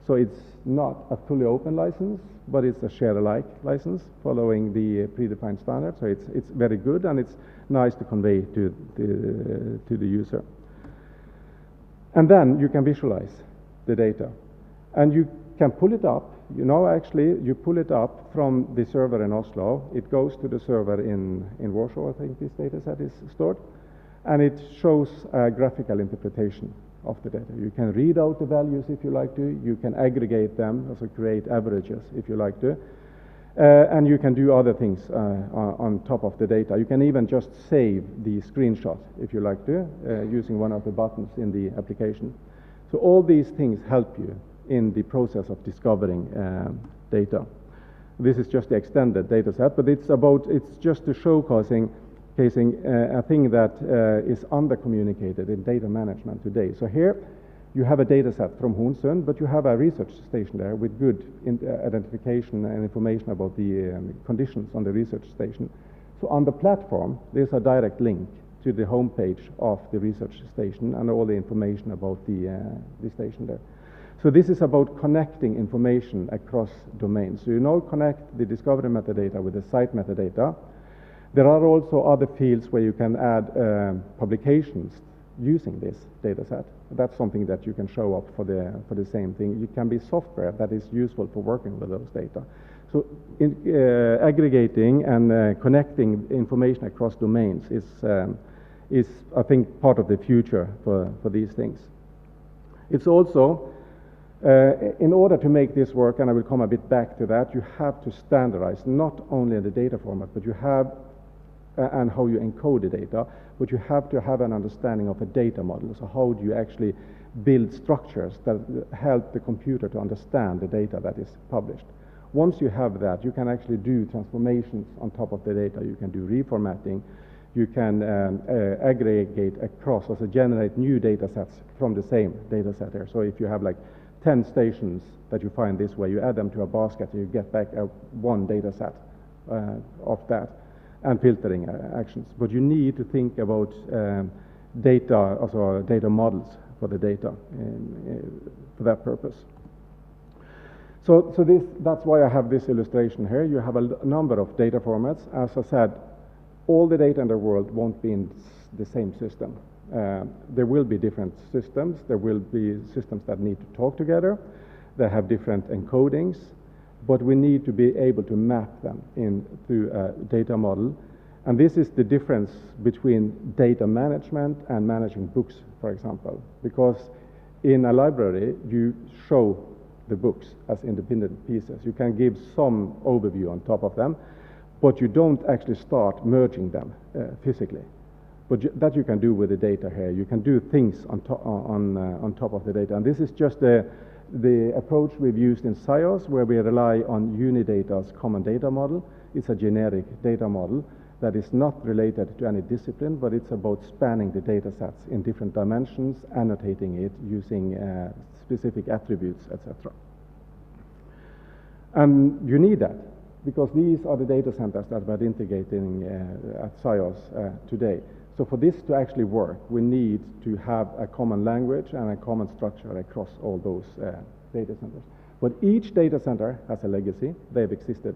So it's not a fully open license, but it's a share-alike license following the predefined standard. So it's very good, and it's nice to convey to the user. And then you can visualize the data. And you can pull it up. You know, actually, you pull it up from the server in Oslo. It goes to the server in Warsaw, I think this data set is stored. And it shows a graphical interpretation of the data. You can read out the values if you like to. You can aggregate them, also create averages if you like to. And you can do other things on top of the data. You can even just save the screenshot if you like to, using one of the buttons in the application. So all these things help you in the process of discovering data. This is just the extended data set, but it's just to showcasing a thing that is under-communicated in data management today. So here you have a data set from Hornsund, but you have a research station there with good identification and information about the conditions on the research station. So on the platform, there's a direct link to the homepage of the research station and all the information about the station there. So this is about connecting information across domains. So you now connect the discovery metadata with the site metadata. There are also other fields where you can add publications using this data set. That's something that you can show up for the same thing. It can be software that is useful for working with those data. So aggregating and connecting information across domains is, I think, part of the future for these things. It's also, in order to make this work, and I will come a bit back to that, you have to standardize not only the data format, but you have and how you encode the data, but you have to have an understanding of a data model. So how do you actually build structures that help the computer to understand the data that is published? Once you have that, you can actually do transformations on top of the data. You can do reformatting. You can aggregate across, also generate new data sets from the same data set here. So if you have like 10 stations that you find this way, you add them to a basket, and you get back one data set of that and filtering actions. But you need to think about data, also data models for the data for that purpose. So that's why I have this illustration here. You have a number of data formats. As I said, all the data in the world won't be in the same system. There will be different systems. There will be systems that need to talk together. They have different encodings, but we need to be able to map them through a data model. And this is the difference between data management and managing books, for example, because in a library you show the books as independent pieces. You can give some overview on top of them, but you don't actually start merging them physically. But that you can do with the data here. You can do things on top of the data. And this is just the approach we've used in SciOS, where we rely on Unidata's common data model. It's a generic data model that is not related to any discipline, but it's about spanning the data sets in different dimensions, annotating it using specific attributes, etc. And you need that, because these are the data centers that we're integrating at SciOS today. So for this to actually work, we need to have a common language and a common structure across all those data centers. But each data center has a legacy. They've existed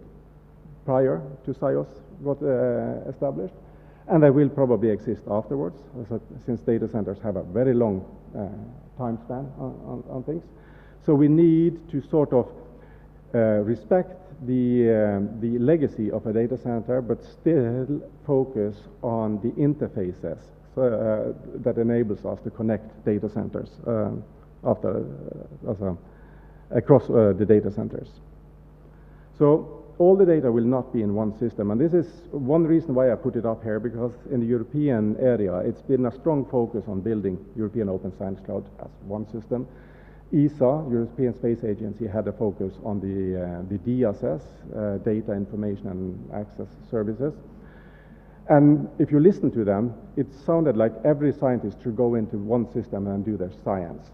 prior to SciOS got established, and they will probably exist afterwards, since data centers have a very long time span on things. So we need to sort of respect the legacy of a data center, but still focus on the interfaces that enables us to connect data centers across the data centers. So all the data will not be in one system, and this is one reason why I put it up here, because in the European area it's been a strong focus on building European Open Science Cloud as one system. ESA, European Space Agency, had a focus on the DSS, Data Information and Access Services. And if you listen to them, it sounded like every scientist should go into one system and do their science.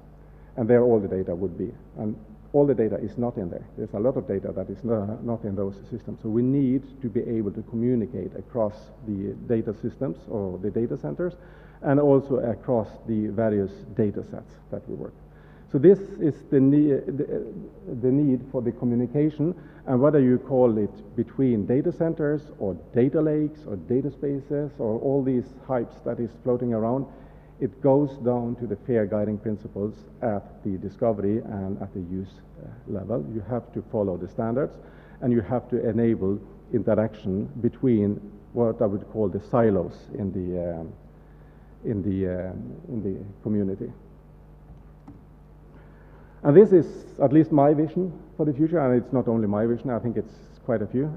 And there all the data would be. And all the data is not in there. There's a lot of data that is not in those systems. So we need to be able to communicate across the data systems or the data centers, and also across the various data sets that we work. So this is the need for the communication, and whether you call it between data centers or data lakes or data spaces or all these hypes that is floating around, it goes down to the fair guiding principles at the discovery and at the use level. You have to follow the standards, and you have to enable interaction between what I would call the silos in the community. And this is at least my vision for the future, and it's not only my vision, I think it's quite a few.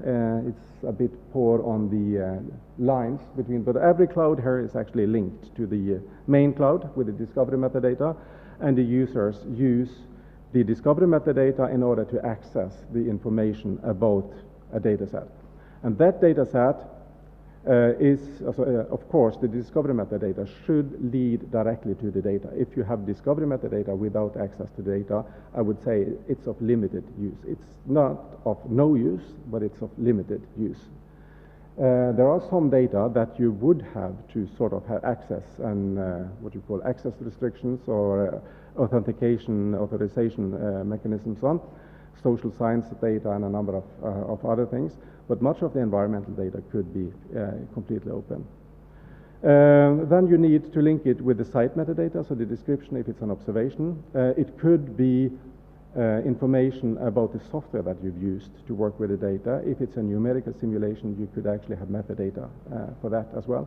It's a bit poor on the lines between, but every cloud here is actually linked to the main cloud with the discovery metadata, and the users use the discovery metadata in order to access the information about a data set. And that data set of course, the discovery metadata should lead directly to the data. If you have discovery metadata without access to data, I would say it's of limited use. It's not of no use, but it's of limited use. There are some data that you would have to sort of have access and what you call access restrictions or authorization mechanisms on, social science data and a number of other things. But much of the environmental data could be completely open. Then you need to link it with the site metadata, so the description if it's an observation. It could be information about the software that you've used to work with the data. If it's a numerical simulation, you could actually have metadata for that as well.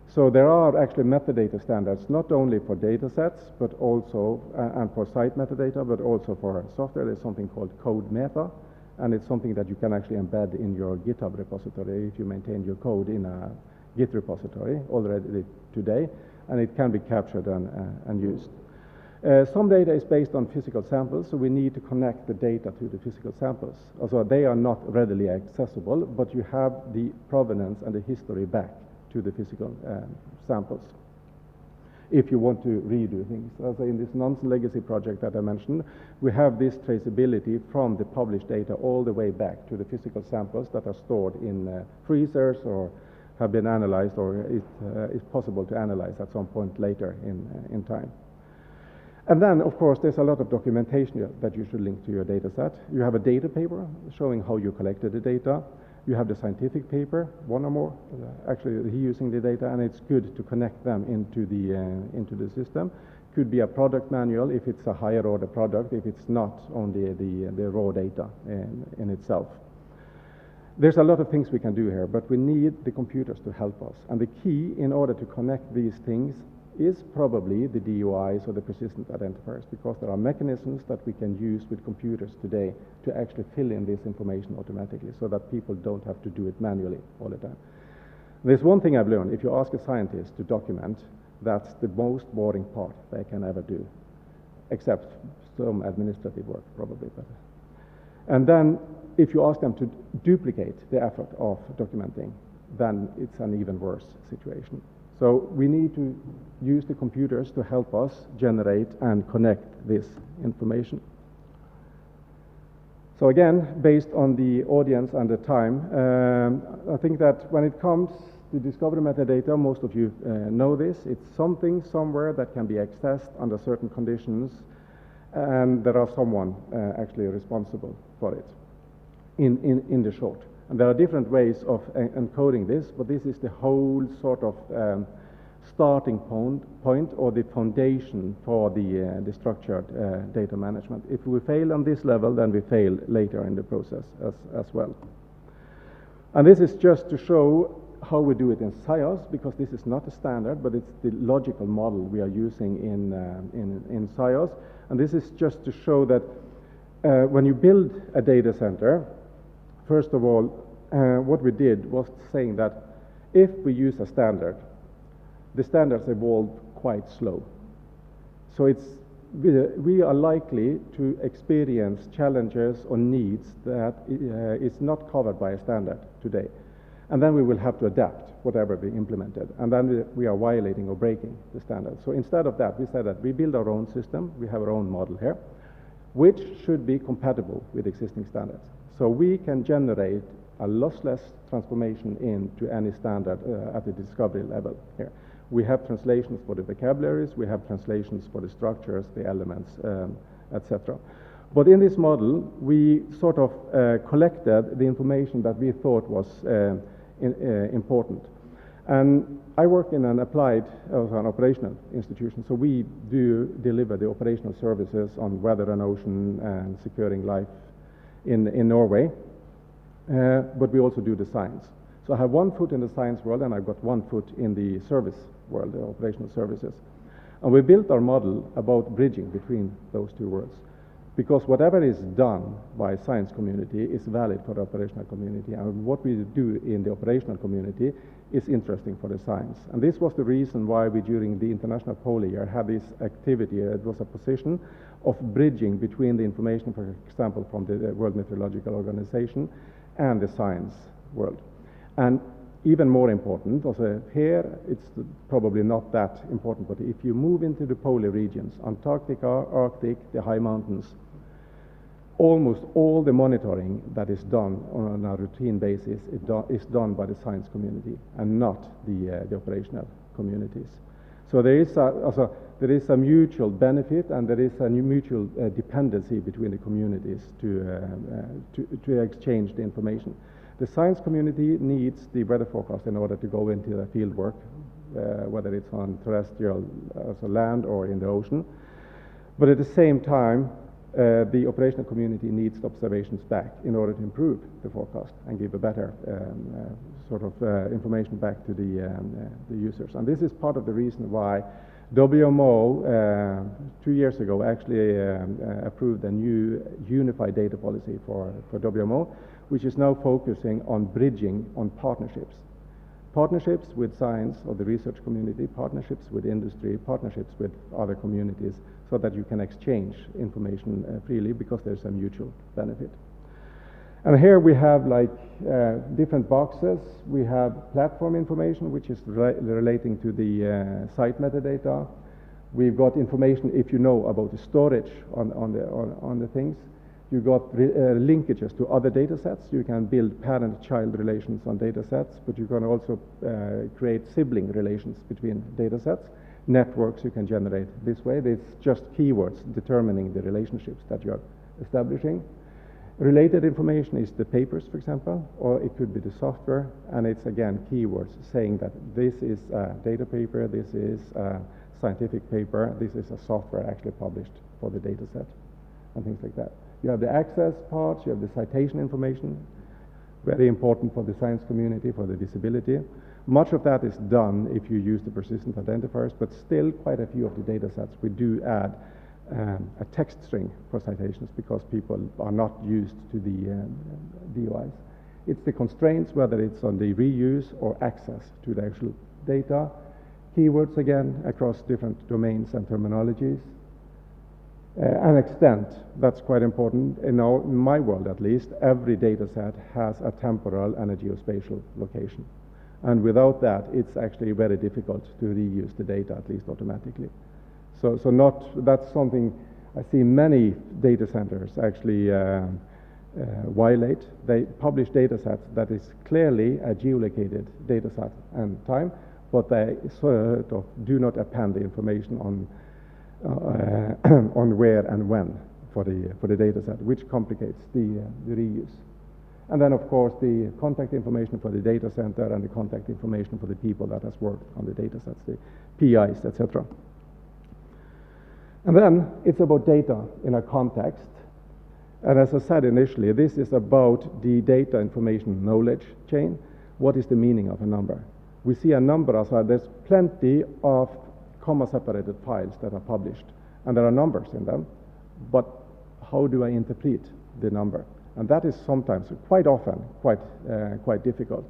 So there are actually metadata standards, not only for data sets, but also, and for site metadata, but also for software. There's something called code meta, and it's something that you can actually embed in your GitHub repository if you maintain your code in a Git repository already today, and it can be captured and used. Some data is based on physical samples, so we need to connect the data to the physical samples. Also, they are not readily accessible, but you have the provenance and the history back to the physical samples. if you want to redo things. As in this non-legacy project that I mentioned, we have this traceability from the published data all the way back to the physical samples that are stored in freezers or have been analyzed, or is possible to analyze at some point later in time. And then, of course, there's a lot of documentation that you should link to your data set. You have a data paper showing how you collected the data. You have the scientific paper, one or more, actually reusing the data, and it's good to connect them into the system. Could be a product manual if it's a higher order product, if it's not only the raw data in itself. There's a lot of things we can do here, but we need the computers to help us. And the key in order to connect these things is probably the DOIs or the persistent identifiers, because there are mechanisms that we can use with computers today to actually fill in this information automatically so that people don't have to do it manually all the time. There's one thing I've learned: if you ask a scientist to document, that's the most boring part they can ever do, except some administrative work probably. And then if you ask them to duplicate the effort of documenting, then it's an even worse situation. So we need to use the computers to help us generate and connect this information. So again, based on the audience and the time, I think that when it comes to discovery metadata, most of you know this. It's something somewhere that can be accessed under certain conditions, and there are someone actually responsible for it in the short. And there are different ways of encoding this, but this is the whole sort of starting point or the foundation for the structured data management. If we fail on this level, then we fail later in the process as well. And this is just to show how we do it in SciOS, because this is not a standard, but it's the logical model we are using in SciOS. And this is just to show that when you build a data center, first of all, what we did was saying that if we use a standard, the standards evolve quite slow. So we are likely to experience challenges or needs that is not covered by a standard today. And then we will have to adapt whatever we implemented. And then we are violating or breaking the standard. So instead of that, we said that we build our own system, we have our own model here, which should be compatible with existing standards. So we can generate a lossless transformation into any standard at the discovery level here. We have translations for the vocabularies, we have translations for the structures, the elements, etc. But in this model, we sort of collected the information that we thought was important. And I work in an applied, an operational institution, so we do deliver the operational services on weather and ocean and securing life in Norway, but we also do the science. So I have one foot in the science world, and I've got one foot in the service world, the operational services. And we built our model about bridging between those two worlds, because whatever is done by science community is valid for the operational community, and what we do in the operational community is interesting for the science. And this was the reason why we, during the International Polar Year, had this activity. It was a position of bridging between the information, for example, from the World Meteorological Organization and the science world. And even more important, also here it's probably not that important, but if you move into the polar regions, Antarctica, Arctic, the high mountains, almost all the monitoring that is done on a routine basis is done by the science community and not the operational communities. So there is a mutual benefit, and there is a mutual dependency between the communities to exchange the information. The science community needs the weather forecast in order to go into the field work, whether it's on terrestrial, as a land, or in the ocean. But at the same time, the operational community needs the observations back in order to improve the forecast and give a better sort of information back to the users. And this is part of the reason why WMO 2 years ago actually approved a new unified data policy for WMO, which is now focusing on bridging on partnerships. Partnerships with science or the research community, partnerships with industry, partnerships with other communities, so that you can exchange information freely, because there's a mutual benefit. And here we have like different boxes. We have platform information, which is relating to the site metadata. We've got information if you know about the storage on the things. You've got linkages to other data sets. You can build parent-child relations on data sets, but you can also create sibling relations between data sets. Networks you can generate this way. It's just keywords determining the relationships that you're establishing. Related information is the papers, for example, or it could be the software, and it's again keywords saying that this is a data paper, this is a scientific paper, this is a software actually published for the data set, and things like that. You have the access parts, you have the citation information, very important for the science community, for the visibility. Much of that is done if you use the persistent identifiers, but still quite a few of the data sets we do add a text string for citations because people are not used to the DOIs. It's the constraints, whether it's on the reuse or access to the actual data. Keywords, again, across different domains and terminologies. And extent, that's quite important. In my world, at least, every data set has a temporal and a geospatial location. And without that, it's actually very difficult to reuse the data, at least automatically. So that's something I see many data centers actually violate. They publish data sets that is clearly a geolocated data set and time, but they sort of do not append the information on where and when for the data set, which complicates the reuse. And then, of course, the contact information for the data center and the contact information for the people that has worked on the data sets, the PIs, etc. And then it's about data in a context. And as I said initially, this is about the data information knowledge chain. What is the meaning of a number? We see a number outside. There's plenty of comma-separated files that are published, and there are numbers in them, but how do I interpret the number? And that is sometimes, quite often, quite difficult.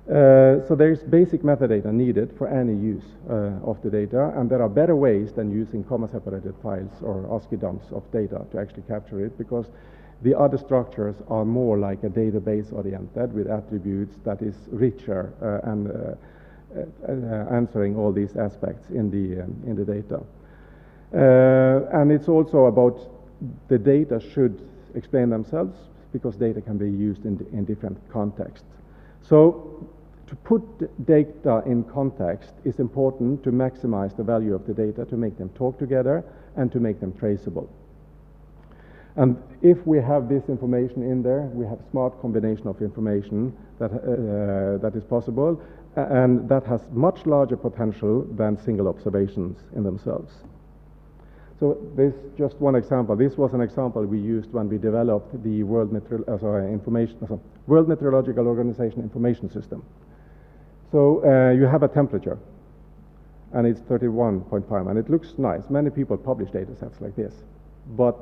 So there's basic metadata needed for any use of the data, and there are better ways than using comma-separated files or ASCII dumps of data to actually capture it, because the other structures are more like a database-oriented with attributes that is richer and answering all these aspects in the data. And it's also about the data should explain themselves, because data can be used in different contexts. So to put data in context is important to maximize the value of the data, to make them talk together, and to make them traceable. And if we have this information in there, we have smart combination of information that is possible, and that has much larger potential than single observations in themselves. So this is just one example. This was an example we used when we developed the World Meteorological Organization information system. So you have a temperature, and it's 31.5, and it looks nice. Many people publish data sets like this, but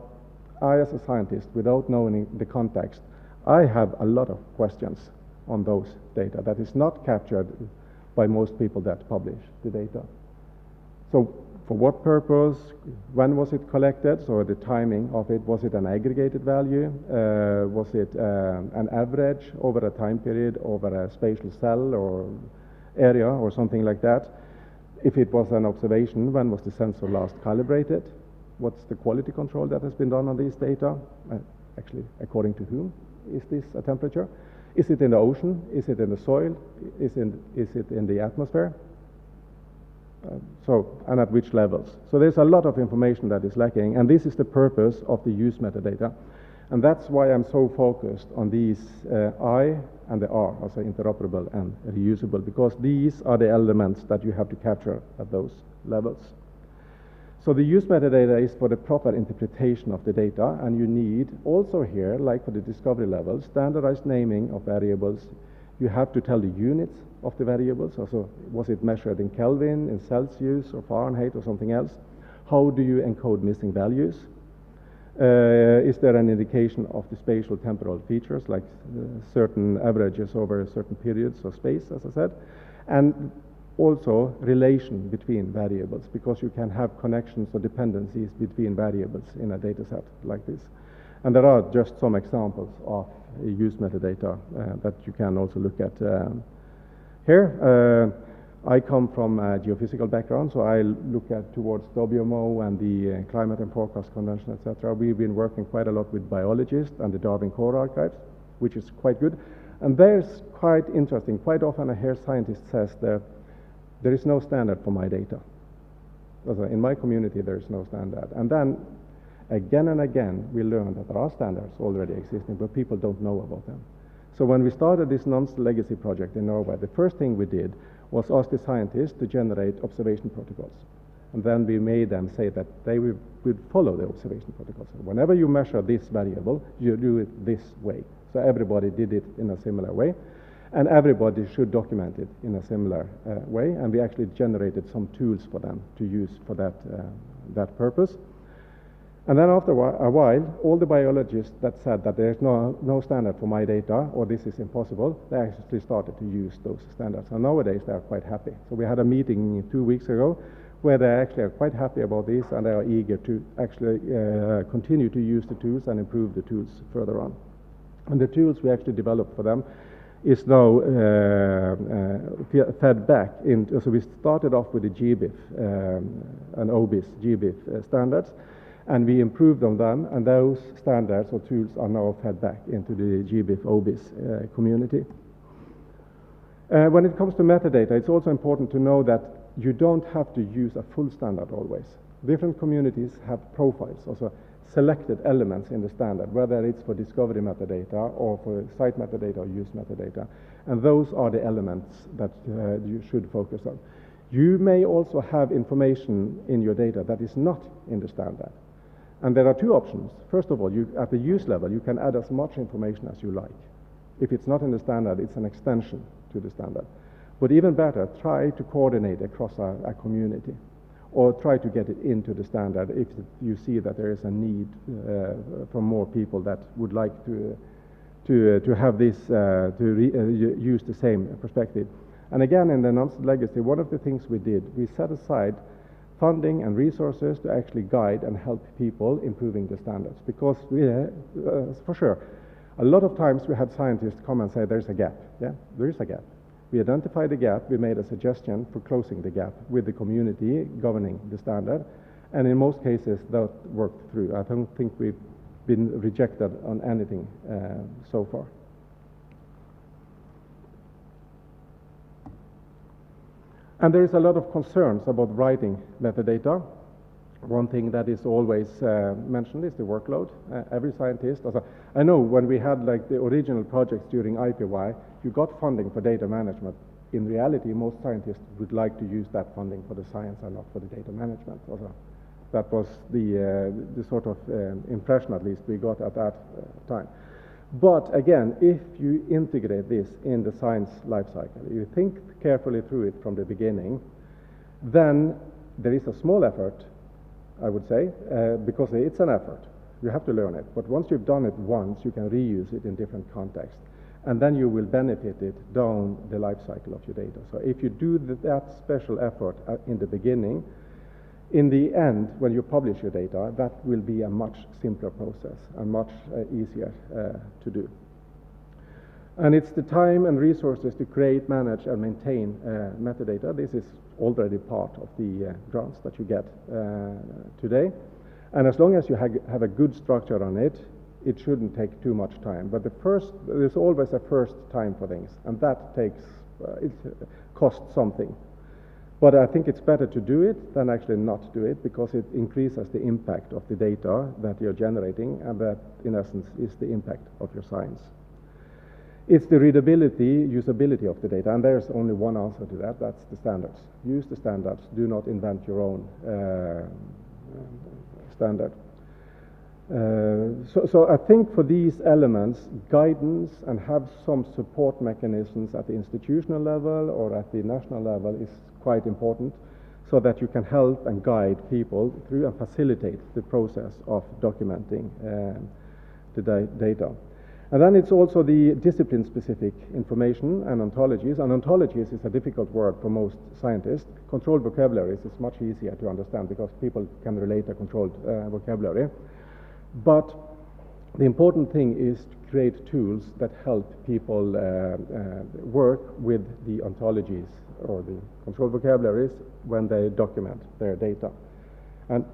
I, as a scientist, without knowing the context, I have a lot of questions on those data that is not captured by most people that publish the data. So for what purpose? When was it collected? So the timing of it, was it an aggregated value? Was it an average over a time period, over a spatial cell or area or something like that? If it was an observation, when was the sensor last calibrated? What's the quality control that has been done on these data? Actually, according to whom is this a temperature? Is it in the ocean? Is it in the soil? Is it in the atmosphere? And at which levels? So there's a lot of information that is lacking, and this is the purpose of the use metadata. And that's why I'm so focused on these I and the R, also interoperable and reusable, because these are the elements that you have to capture at those levels. So the use metadata is for the proper interpretation of the data, and you need also here, like for the discovery level, standardized naming of variables. You have to tell the units of the variables. Also, was it measured in Kelvin, in Celsius, or Fahrenheit, or something else? How do you encode missing values? Is there an indication of the spatial temporal features, like certain averages over certain periods of space, as I said? And also relation between variables, because you can have connections or dependencies between variables in a data set like this. And there are just some examples of use metadata that you can also look at here. I come from a geophysical background, so I look at towards WMO and the Climate and Forecast Convention, etc. We've been working quite a lot with biologists and the Darwin Core Archives, which is quite good. And there's quite interesting. Quite often I hear scientists says that there is no standard for my data. Also, in my community, there is no standard. And then again and again, we learn that there are standards already existing, but people don't know about them. So when we started this NONS legacy project in Norway, the first thing we did was ask the scientists to generate observation protocols. And then we made them say that they would follow the observation protocols. So whenever you measure this variable, you do it this way. So everybody did it in a similar way. And everybody should document it in a similar way. And we actually generated some tools for them to use for that purpose. And then after a while, all the biologists that said that there's no standard for my data, or this is impossible, they actually started to use those standards. And nowadays, they are quite happy. So we had a meeting 2 weeks ago where they actually are quite happy about this, and they are eager to actually continue to use the tools and improve the tools further on. And the tools we actually developed for them is now fed back into, so we started off with the GBIF and OBIS GBIF standards, and we improved on them, and those standards or tools are now fed back into the GBIF OBIS community. When it comes to metadata, it's also important to know that you don't have to use a full standard always. Different communities have profiles, also selected elements in the standard, whether it's for discovery metadata or for site metadata or use metadata. And those are the elements that you should focus on. You may also have information in your data that is not in the standard. And there are two options. First of all, at the use level, you can add as much information as you like. If it's not in the standard, it's an extension to the standard. But even better, try to coordinate across a community, or try to get it into the standard if you see that there is a need from more people that would like to have this, use the same perspective. And again, in the NONS legacy, one of the things we did, we set aside funding and resources to actually guide and help people improving the standards. Because for sure, a lot of times we had scientists come and say there's a gap. Yeah, there is a gap. We identified the gap, we made a suggestion for closing the gap with the community governing the standard, and in most cases that worked through. I don't think we've been rejected on anything so far. And there is a lot of concerns about writing metadata. One thing that is always mentioned is the workload. Every scientist, I know when we had like the original projects during IPY, you got funding for data management. In reality, most scientists would like to use that funding for the science and not for the data management. That was the sort of impression, at least, we got at that time. But again, if you integrate this in the science life cycle, you think carefully through it from the beginning, then there is a small effort, I would say, because it's an effort. You have to learn it. But once you've done it once, you can reuse it in different contexts. And then you will benefit it down the life cycle of your data. So if you do that special effort in the beginning, in the end, when you publish your data, that will be a much simpler process and much easier to do. And it's the time and resources to create, manage, and maintain metadata. This is already part of the grants that you get today. And as long as you have a good structure on it, it shouldn't take too much time. But there's always a first time for things, and that it costs something. But I think it's better to do it than actually not do it, because it increases the impact of the data that you're generating, and that, in essence, is the impact of your science. It's the readability, usability of the data, and there's only one answer to that. That's the standards. Use the standards. Do not invent your own standard. So I think for these elements, guidance and have some support mechanisms at the institutional level or at the national level is quite important, so that you can help and guide people through and facilitate the process of documenting the data. And then it's also the discipline-specific information and ontologies. And ontologies is a difficult word for most scientists. Controlled vocabularies is much easier to understand because people can relate a controlled vocabulary. But the important thing is to create tools that help people work with the ontologies or the control vocabularies when they document their data. And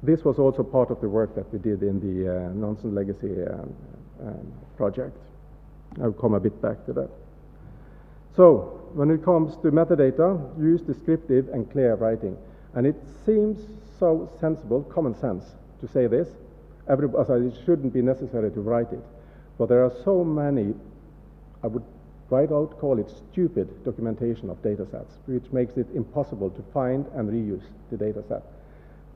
this was also part of the work that we did in the Nonsense Legacy project. I'll come a bit back to that. So, when it comes to metadata, use descriptive and clear writing. And it seems so sensible, common sense, to say this. It shouldn't be necessary to write it. But there are so many, I would right out call it stupid documentation of data sets, which makes it impossible to find and reuse the data set.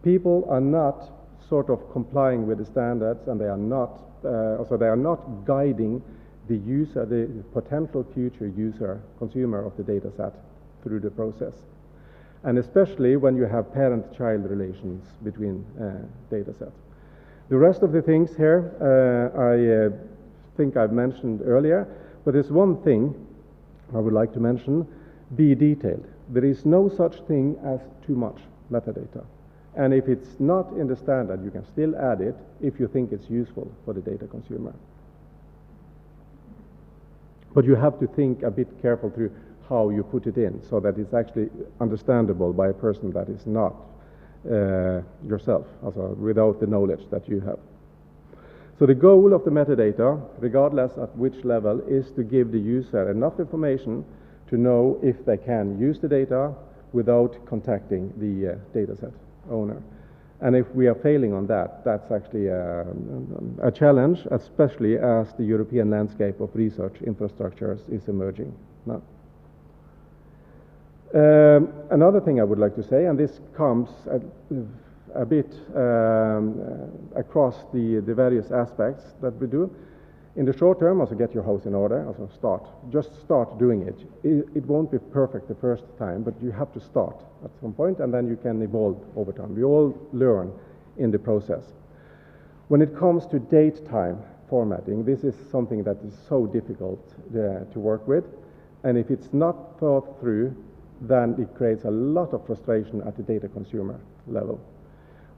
People are not sort of complying with the standards, and they are not, they are not guiding the user, the potential future user, consumer of the data set through the process. And especially when you have parent-child relations between data sets. The rest of the things here I think I've mentioned earlier, but there's one thing I would like to mention: be detailed. There is no such thing as too much metadata. And if it's not in the standard, you can still add it if you think it's useful for the data consumer. But you have to think a bit careful through how you put it in, so that it's actually understandable by a person that is not yourself, also without the knowledge that you have. So the goal of the metadata, regardless at which level, is to give the user enough information to know if they can use the data without contacting the dataset owner. And if we are failing on that, that's actually a challenge, especially as the European landscape of research infrastructures is emerging now. Another thing I would like to say, and this comes a bit across the various aspects that we do. In the short term, also get your house in order, also just start doing it. It won't be perfect the first time, but you have to start at some point, and then you can evolve over time. We all learn in the process. When it comes to date time formatting, this is something that is so difficult to work with, and if it's not thought through, then it creates a lot of frustration at the data consumer level.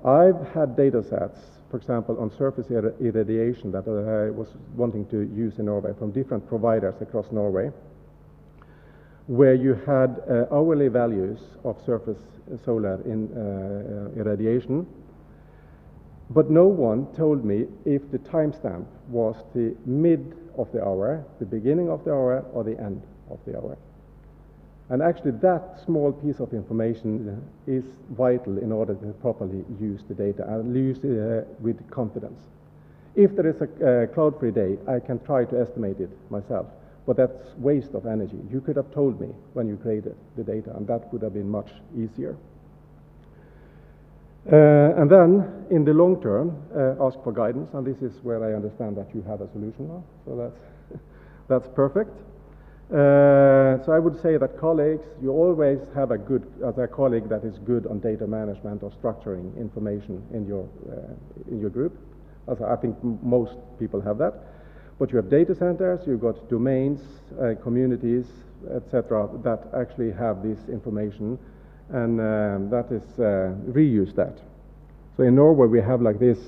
I've had data sets, for example, on surface irradiation that I was wanting to use in Norway from different providers across Norway, where you had hourly values of surface solar irradiation, but no one told me if the timestamp was the mid of the hour, the beginning of the hour, or the end of the hour. And actually that small piece of information is vital in order to properly use the data and use it with confidence. If there is a cloud-free day, I can try to estimate it myself, but that's waste of energy. You could have told me when you created the data, and that would have been much easier. And then, in the long term, ask for guidance, and this is where I understand that you have a solution now, so that's perfect. So I would say that colleagues, you always have a colleague that is good on data management or structuring information in your group. Also, I think most people have that. But you have data centers, you've got domains, communities, etc., that actually have this information, and that is reuse that. So in Norway we have like this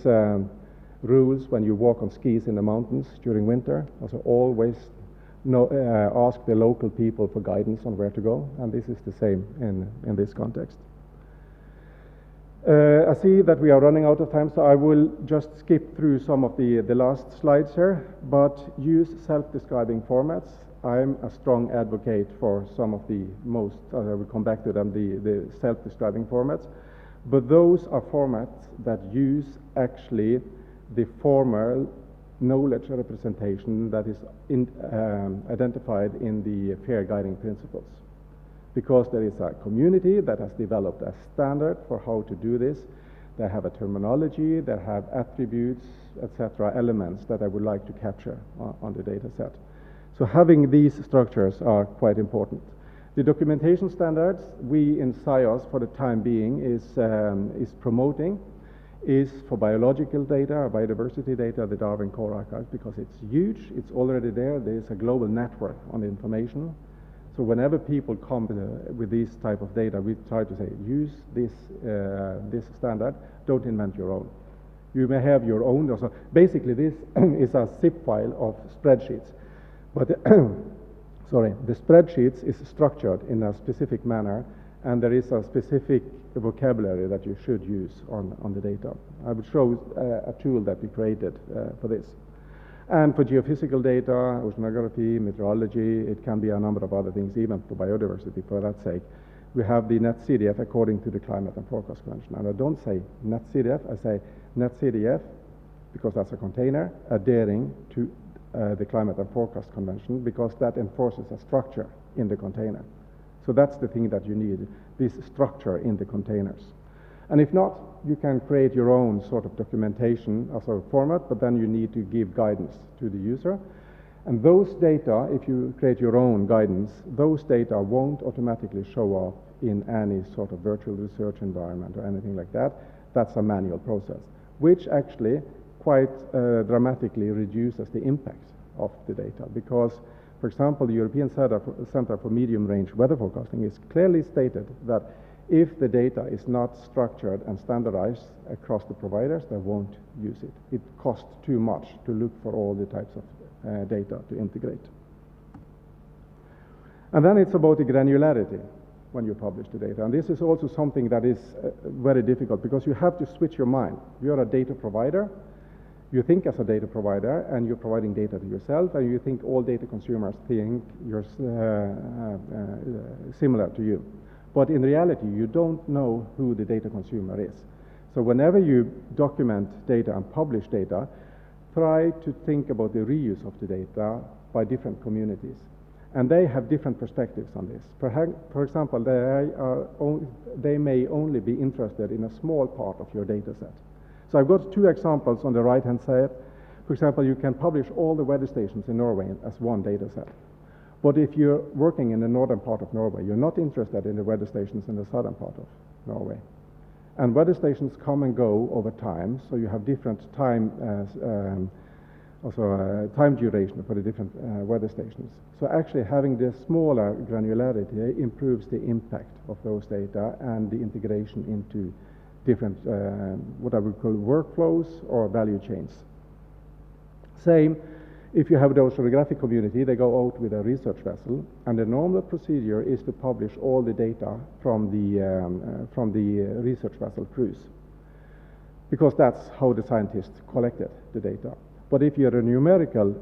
rules when you walk on skis in the mountains during winter. Also always ask the local people for guidance on where to go, and this is the same in this context. I see that we are running out of time, so I will just skip through some of the last slides here, but use self-describing formats. I'm a strong advocate for some of the most, I will come back to them, the self-describing formats, but those are formats that use actually the formal knowledge representation that is identified in the FAIR guiding principles. Because there is a community that has developed a standard for how to do this. They have a terminology, they have attributes, etc., elements that I would like to capture on the data set. So having these structures are quite important. The documentation standards we in SciOS for the time being is promoting is for biological data or biodiversity data, the Darwin Core Archives, because it's huge, it's already there, there's a global network on the information. So whenever people come with this type of data, we try to say, use this standard, don't invent your own. You may have your own. So basically, this is a zip file of spreadsheets. But sorry, the spreadsheets is structured in a specific manner, and there is a specific vocabulary that you should use on the data. I would show a tool that we created for this. And for geophysical data, oceanography, meteorology, it can be a number of other things, even for biodiversity, for that sake. We have the NetCDF according to the Climate and Forecast Convention. And I don't say NetCDF, I say NetCDF because that's a container adhering to the Climate and Forecast Convention, because that enforces a structure in the container. So that's the thing that you need, this structure in the containers. And if not, you can create your own sort of documentation as a format, but then you need to give guidance to the user. And those data, if you create your own guidance, those data won't automatically show up in any sort of virtual research environment or anything like that. That's a manual process, which actually quite dramatically reduces the impact of the data. Because, for example, the European Center for Medium-Range Weather Forecasting is clearly stated that if the data is not structured and standardized across the providers, they won't use it. It costs too much to look for all the types of data to integrate. And then it's about the granularity when you publish the data. And this is also something that is very difficult, because you have to switch your mind. You're a data provider. You think as a data provider, and you're providing data to yourself, and you think all data consumers think you're similar to you. But in reality, you don't know who the data consumer is. So whenever you document data and publish data, try to think about the reuse of the data by different communities. And they have different perspectives on this. For example, they may only be interested in a small part of your data set. So I've got two examples on the right-hand side. For example, you can publish all the weather stations in Norway as one data set. But if you're working in the northern part of Norway, you're not interested in the weather stations in the southern part of Norway. And weather stations come and go over time, so you have different time, time duration for the different weather stations. So actually having this smaller granularity improves the impact of those data and the integration into different, what I would call workflows or value chains. Same, if you have the oceanographic community, they go out with a research vessel, and the normal procedure is to publish all the data from the research vessel cruise, because that's how the scientists collected the data. But if you're a numerical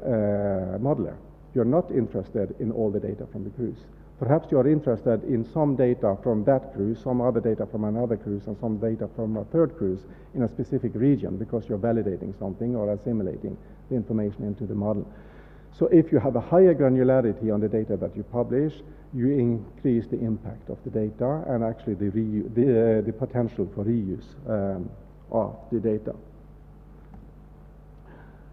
modeler, you're not interested in all the data from the cruise. Perhaps you're interested in some data from that cruise, some other data from another cruise, and some data from a third cruise in a specific region, because you're validating something or assimilating the information into the model. So if you have a higher granularity on the data that you publish, you increase the impact of the data and actually the potential for reuse of the data.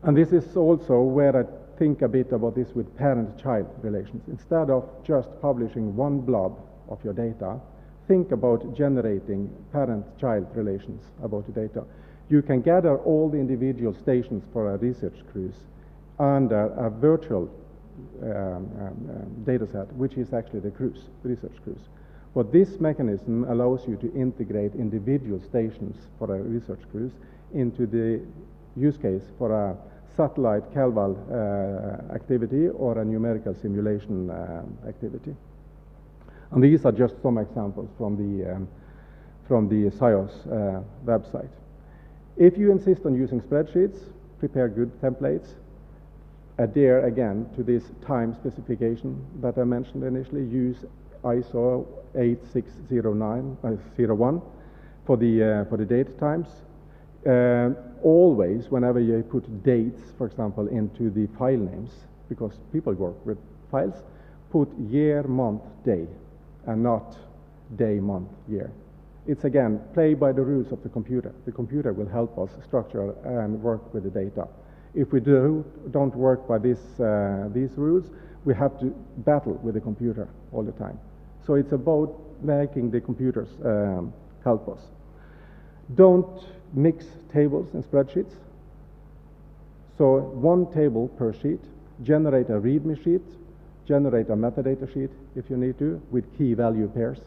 And this is also where I think a bit about this with parent-child relations. Instead of just publishing one blob of your data, think about generating parent-child relations about the data. You can gather all the individual stations for a research cruise under a virtual data set, which is actually the cruise, the research cruise. But this mechanism allows you to integrate individual stations for a research cruise into the use case for a satellite CalVal activity or a numerical simulation activity. And these are just some examples from the SciOS website. If you insist on using spreadsheets, prepare good templates, adhere again to this time specification that I mentioned initially. Use ISO 8601 for the date times. Always, whenever you put dates, for example, into the file names, because people work with files, put year, month, day, and not day, month, year. It's again, play by the rules of the computer. The computer will help us structure and work with the data. If we don't work by these rules, we have to battle with the computer all the time. So it's about making the computers help us. Don't mix tables and spreadsheets. So one table per sheet, generate a README sheet, generate a metadata sheet if you need to, with key value pairs.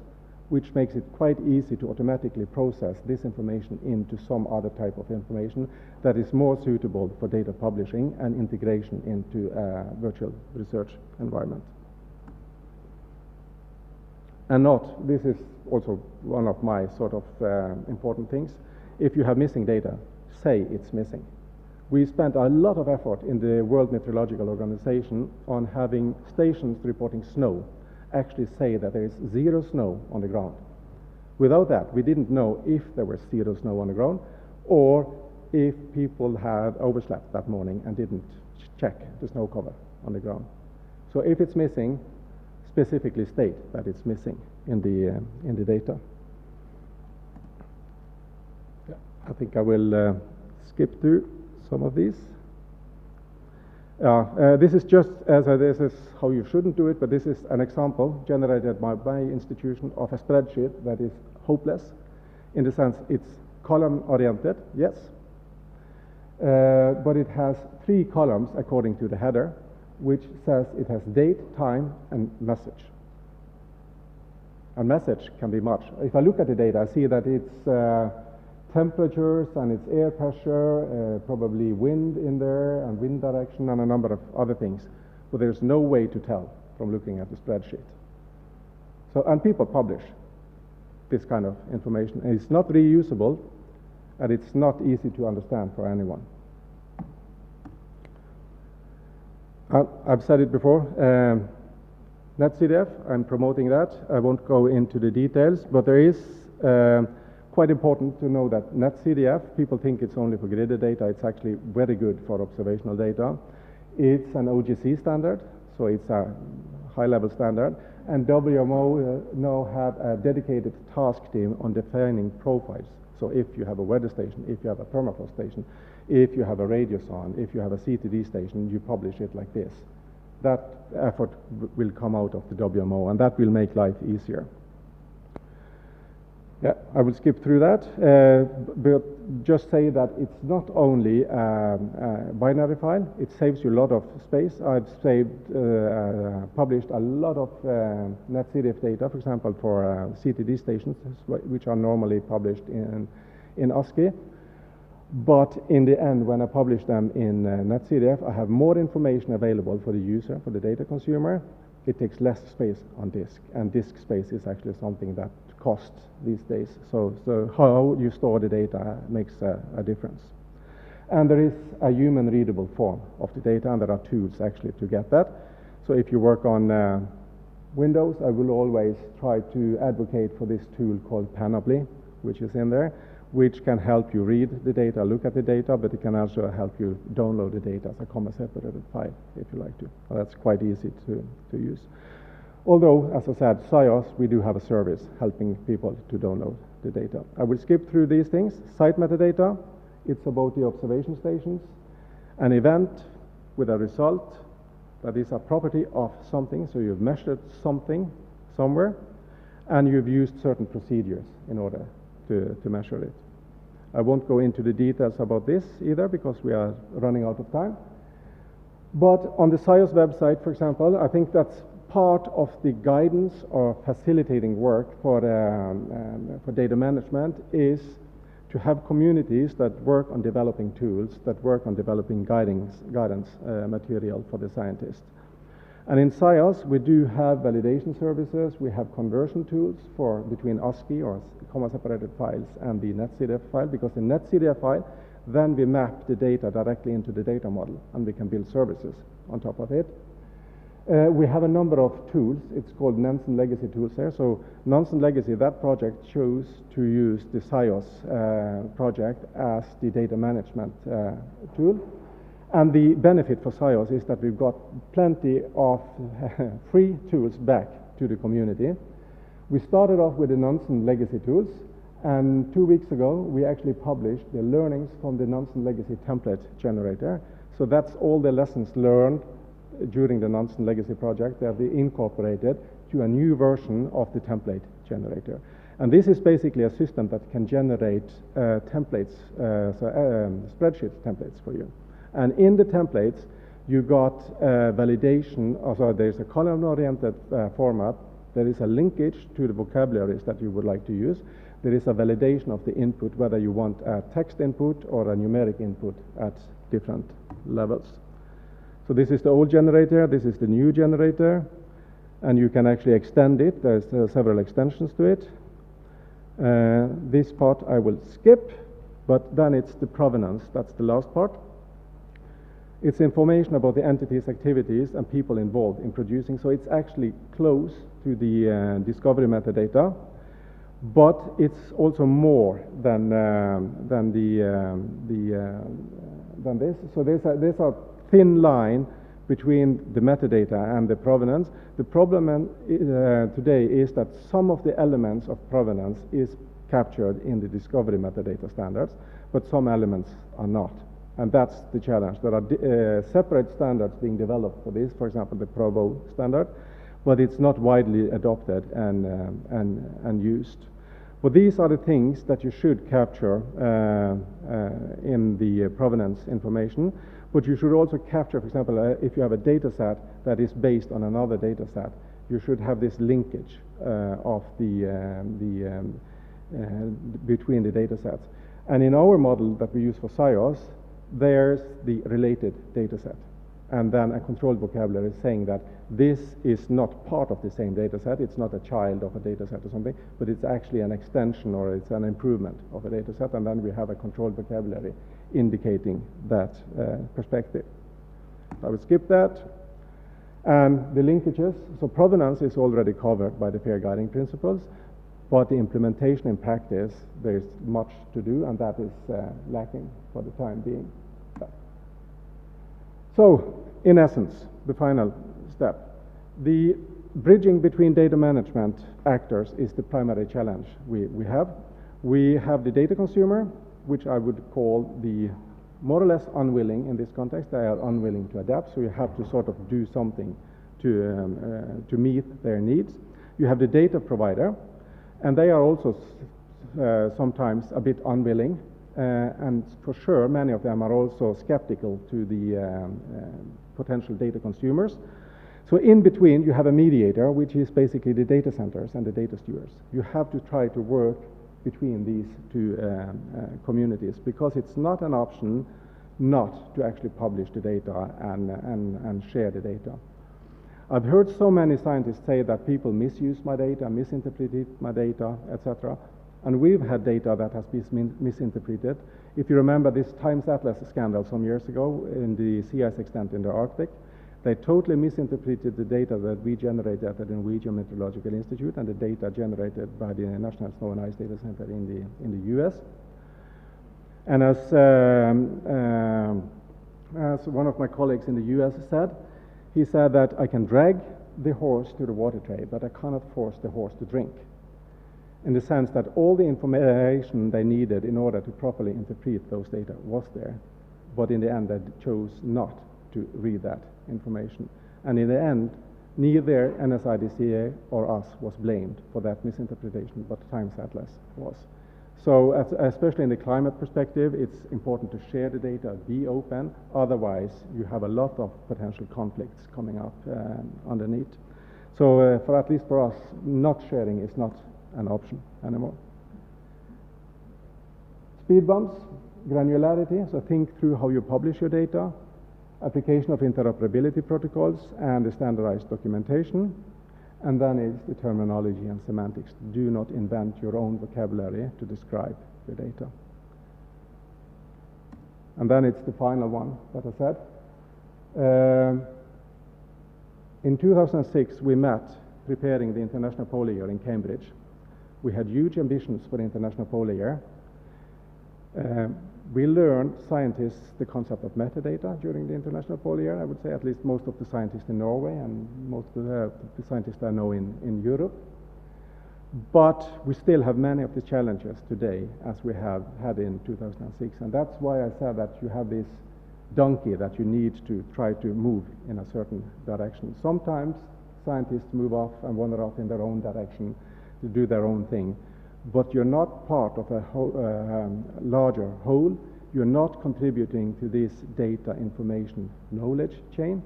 which makes it quite easy to automatically process this information into some other type of information that is more suitable for data publishing and integration into a virtual research environment. And this is also one of my sort of important things, if you have missing data, say it's missing. We spent a lot of effort in the World Meteorological Organization on having stations reporting snow actually say that there is 0 snow on the ground. Without that, we didn't know if there was 0 snow on the ground or if people had overslept that morning and didn't check the snow cover on the ground. So if it's missing, specifically state that it's missing in the data. Yeah, I think I will skip through some of these. This is just this is how you shouldn't do it, but this is an example generated by my institution of a spreadsheet that is hopeless, in the sense it's column-oriented, yes, but it has 3 columns according to the header, which says it has date, time, and message. And message can be much. If I look at the data, I see that it's temperatures and it's air pressure, probably wind in there, and wind direction, and a number of other things. But there's no way to tell from looking at the spreadsheet. So, and people publish this kind of information. And it's not reusable, and it's not easy to understand for anyone. I've said it before, NetCDF, I'm promoting that. I won't go into the details, but there is quite important to know that NetCDF, people think it's only for gridded data. It's actually very good for observational data. It's an OGC standard, so it's a high-level standard. And WMO now have a dedicated task team on defining profiles. So if you have a weather station, if you have a permafrost station, if you have a radiosonde, if you have a CTD station, you publish it like this. That effort will come out of the WMO, and that will make life easier. Yeah, I will skip through that, but just say that it's not only a binary file, it saves you a lot of space. I've published a lot of NetCDF data, for example, for CTD stations, which are normally published in ASCII. But in the end, when I publish them in NetCDF, I have more information available for the user, for the data consumer. It takes less space on disk, and disk space is actually something that costs these days. So how you store the data makes a difference. And there is a human readable form of the data, and there are tools actually to get that. So if you work on Windows, I will always try to advocate for this tool called Panoply, which is in there, which can help you read the data, look at the data, but it can also help you download the data as a comma-separated file, if you like to. Well, that's quite easy to use. Although, as I said, SciOS, we do have a service helping people to download the data. I will skip through these things. Site metadata, it's about the observation stations. An event with a result that is a property of something, so you've measured something somewhere, and you've used certain procedures in order to measure it. I won't go into the details about this either, because we are running out of time. But on the SciOS website, for example, I think that's part of the guidance or facilitating work for data management is to have communities that work on developing tools, that work on developing guidance material for the scientists. And in SciOS, we do have validation services. We have conversion tools for between ASCII or comma-separated files and the NetCDF file, because the NetCDF file, then we map the data directly into the data model, and we can build services on top of it. We have a number of tools. It's called Nansen Legacy tools there. So Nansen Legacy, that project chose to use the SciOS project as the data management tool. And the benefit for SciOS is that we've got plenty of free tools back to the community. We started off with the Nansen Legacy tools, and 2 weeks ago we actually published the learnings from the Nansen Legacy template generator. So that's all the lessons learned during the Nansen Legacy project that we incorporated to a new version of the template generator. And this is basically a system that can generate templates, spreadsheet templates for you. And in the templates, you got validation, there's a column-oriented format, There is a linkage to the vocabularies that you would like to use. There is a validation of the input, whether you want a text input or a numeric input at different levels. So this is the old generator, this is the new generator, and you can actually extend it. There's several extensions to it. This part I will skip, but then it's the provenance, that's the last part. It's information about the entities, activities, and people involved in producing, so it's actually close to the discovery metadata, but it's also more than this. So there's a thin line between the metadata and the provenance. The problem today is that some of the elements of provenance is captured in the discovery metadata standards, but some elements are not. And that's the challenge. There are separate standards being developed for this, for example, the PROVO standard, but it's not widely adopted and used. But these are the things that you should capture in the provenance information. But you should also capture, for example, if you have a data set that is based on another data set, you should have this linkage of between the data sets. And in our model that we use for SIOS, there's the related data set. And then a controlled vocabulary saying that this is not part of the same data set, it's not a child of a data set or something, but it's actually an extension or it's an improvement of a data set, and then we have a controlled vocabulary indicating that perspective. I will skip that. And the linkages, so provenance is already covered by the fair guiding principles, but the implementation in practice, there's much to do, and that is lacking for the time being. So, in essence, the final step. The bridging between data management actors is the primary challenge we have. We have the data consumer, which I would call the more or less unwilling in this context. They are unwilling to adapt, so you have to sort of do something to meet their needs. You have the data provider, and they are also sometimes a bit unwilling, and for sure many of them are also skeptical to the potential data consumers. So in between you have a mediator, which is basically the data centers and the data stewards. You have to try to work between these two communities, because it's not an option not to actually publish the data and share the data. I've heard so many scientists say that people misuse my data, misinterpreted my data, etc. And we've had data that has been misinterpreted. If you remember this Times Atlas scandal some years ago in the sea ice extent in the Arctic, they totally misinterpreted the data that we generated at the Norwegian Meteorological Institute and the data generated by the National Snow and Ice Data Center in the US. And as one of my colleagues in the US said, he said that I can drag the horse to the water tray, but I cannot force the horse to drink. In the sense that all the information they needed in order to properly interpret those data was there, but in the end they chose not to read that information. And in the end, neither NSIDCA or us was blamed for that misinterpretation, but Times Atlas was. So especially in the climate perspective, it's important to share the data, be open, otherwise you have a lot of potential conflicts coming up underneath. So for at least for us, not sharing is not an option anymore. Speed bumps, granularity, so think through how you publish your data, application of interoperability protocols and the standardized documentation, and then it's the terminology and semantics. Do not invent your own vocabulary to describe your data. And then it's the final one that I said. In 2006, we met preparing the International Polar Year in Cambridge. We had huge ambitions for the International Polar Year. We learned, scientists, the concept of metadata during the International Polar Year. I would say at least most of the scientists in Norway and most of the scientists I know in Europe. But we still have many of the challenges today as we have had in 2006. And that's why I said that you have this donkey that you need to try to move in a certain direction. Sometimes scientists move off and wander off in their own direction to do their own thing. But you're not part of a larger whole. You're not contributing to this data information knowledge chain.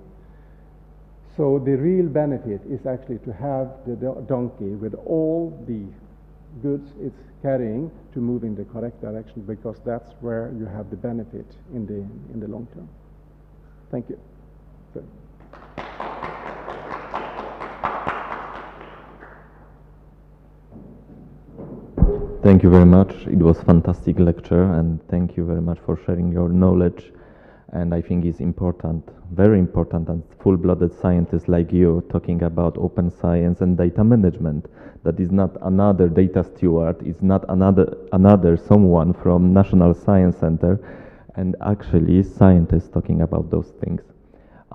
So the real benefit is actually to have the donkey with all the goods it's carrying to move in the correct direction, because that's where you have the benefit in the long term. Thank you. So. Thank you very much. It was a fantastic lecture, and thank you very much for sharing your knowledge. And I think it's important, very important, and full-blooded scientists like you talking about open science and data management. That is not another data steward, it's not another someone from National Science Center, and actually scientists talking about those things.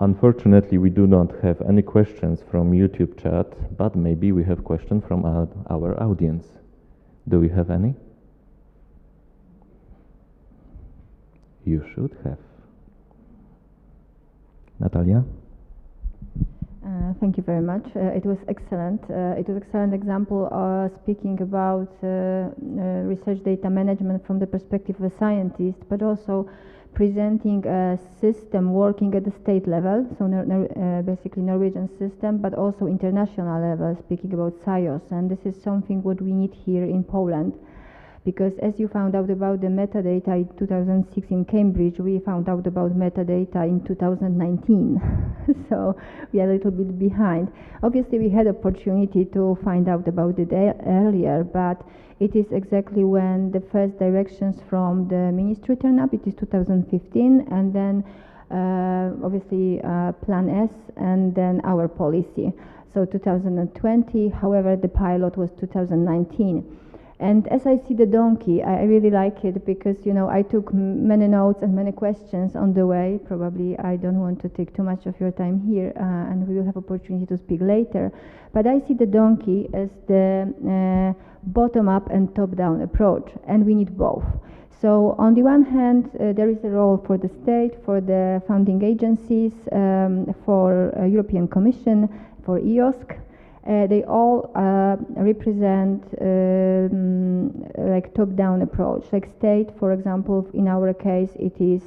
Unfortunately, we do not have any questions from YouTube chat, but maybe we have questions from our audience. Do we have any? You should have. Natalia? Thank you very much. It was excellent. It was an excellent example speaking about research data management from the perspective of a scientist, but also presenting a system working at the state level, so basically Norwegian system, but also international level, speaking about SIOS. And this is something what we need here in Poland, because as you found out about the metadata in 2006 in Cambridge, we found out about metadata in 2019. So we are a little bit behind. Obviously, we had opportunity to find out about it earlier, but it is exactly when the first directions from the ministry turn up. It is 2015, and then obviously Plan S, and then our policy. So 2020, however, the pilot was 2019. And as I see the donkey, I really like it, because, you know, I took many notes and many questions on the way. Probably I don't want to take too much of your time here, and we will have opportunity to speak later. But I see the donkey as the bottom-up and top-down approach, and we need both. So on the one hand, there is a role for the state, for the founding agencies, for European Commission, for EOSC. They all represent like top-down approach. Like state, for example, in our case, it is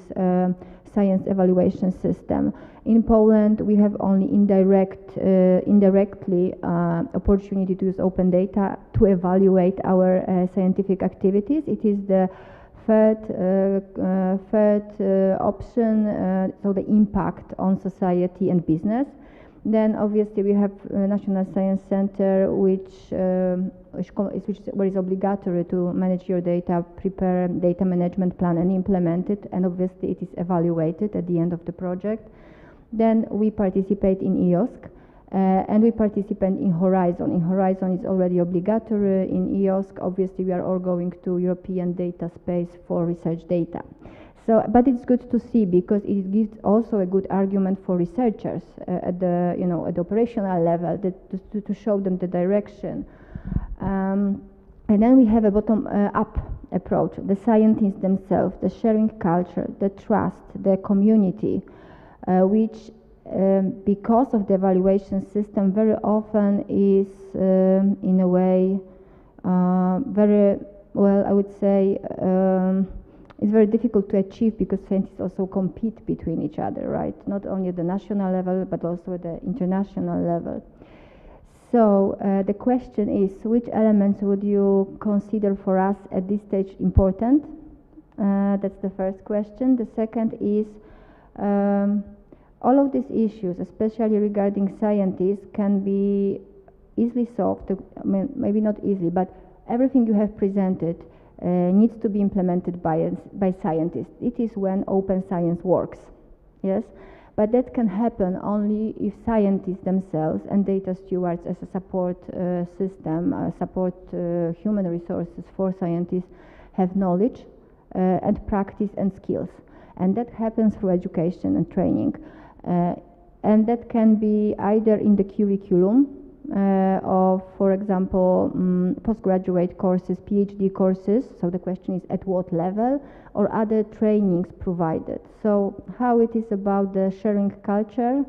science evaluation system. In Poland, we have only indirectly opportunity to use open data to evaluate our scientific activities. It is the third option, so the impact on society and business. Then obviously we have National Science Center, which is obligatory to manage your data, prepare a data management plan and implement it, and obviously it is evaluated at the end of the project. Then we participate in EOSC, and we participate in Horizon. In Horizon it's already obligatory. In EOSC, obviously we are all going to European data space for research data. So, but it's good to see, because it gives also a good argument for researchers at the at the operational level, to show them the direction. And then we have a bottom-up approach: the scientists themselves, the sharing culture, the trust, the community, which, because of the evaluation system, very often is in a way very well, I would say. It's very difficult to achieve, because scientists also compete between each other, right? Not only at the national level, but also at the international level. So the question is, which elements would you consider for us at this stage important? That's the first question. The second is, all of these issues, especially regarding scientists, can be easily solved. I mean, maybe not easily, but everything you have presented needs to be implemented by scientists. It is when open science works, yes? But that can happen only if scientists themselves and data stewards as a support system, support human resources for scientists, have knowledge and practice and skills. And that happens through education and training. And that can be either in the curriculum, of, for example, postgraduate courses, PhD courses. So the question is at what level, or other trainings provided. So how it is about the sharing culture,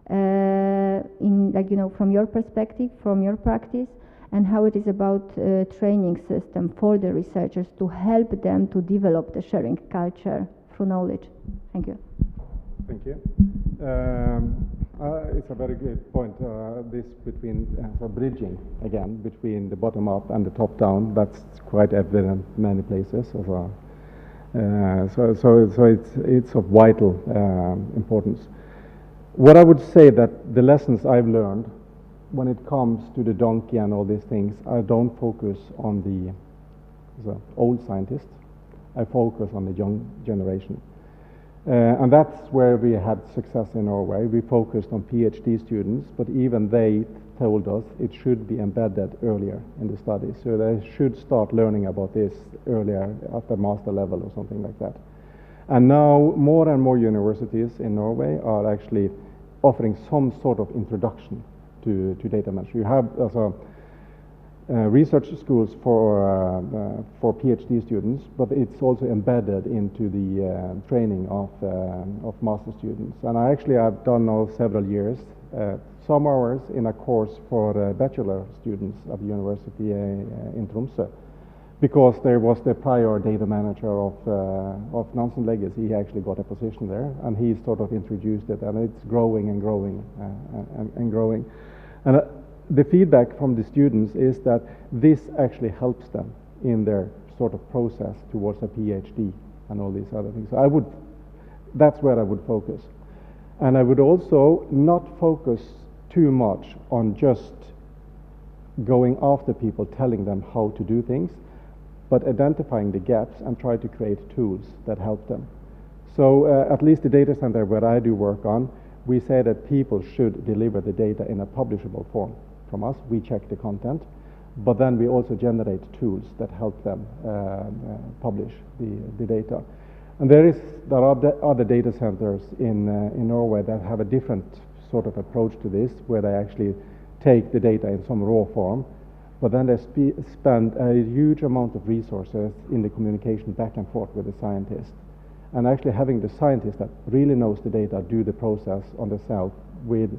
in, like, from your perspective, from your practice, and how it is about training system for the researchers to help them to develop the sharing culture through knowledge. Thank you. Thank you. It's a very good point. This between bridging again between the bottom up and the top down. That's quite evident in many places. So it's of vital importance. What I would say that the lessons I've learned when it comes to the donkey and all these things, I don't focus on the old scientists. I focus on the young generation. And that's where we had success in Norway. We focused on PhD students, but even they told us it should be embedded earlier in the study. So they should start learning about this earlier at the master level or something like that. And now more and more universities in Norway are actually offering some sort of introduction to data management. You have research schools for PhD students, but it's also embedded into the training of master students. And I've done now several years, some hours in a course for bachelor students at the university in Tromsø, because there was the prior data manager of Nansen Legacy. He actually got a position there, and he sort of introduced it, and it's growing and growing and growing. And the feedback from the students is that this actually helps them in their sort of process towards a PhD and all these other things. So that's where I would focus. And I would also not focus too much on just going after people, telling them how to do things, but identifying the gaps and try to create tools that help them. So at least the data center where I do work on, we say that people should deliver the data in a publishable form from us. We check the content, but then we also generate tools that help them publish the data. And there are other data centers in Norway that have a different sort of approach to this, where they actually take the data in some raw form, but then they spend a huge amount of resources in the communication back and forth with the scientist. And actually having the scientist that really knows the data do the process on the cell with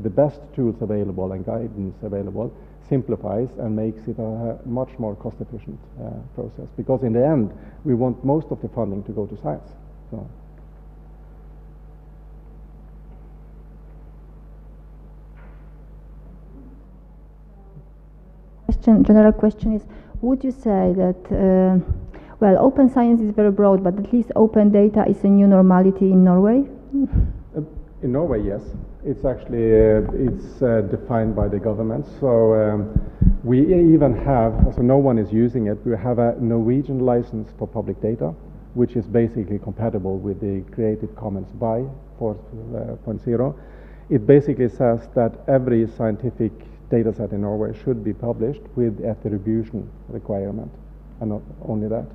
the best tools available and guidance available simplifies and makes it a much more cost-efficient process. Because in the end, we want most of the funding to go to science. So. General question is, would you say that, well, open science is very broad, but at least open data is a new normality in Norway? In Norway, yes. It's actually defined by the government. So we even have, so no one is using it, we have a Norwegian license for public data, which is basically compatible with the Creative Commons by 4.0. It basically says that every scientific data set in Norway should be published with attribution requirement, and not only that.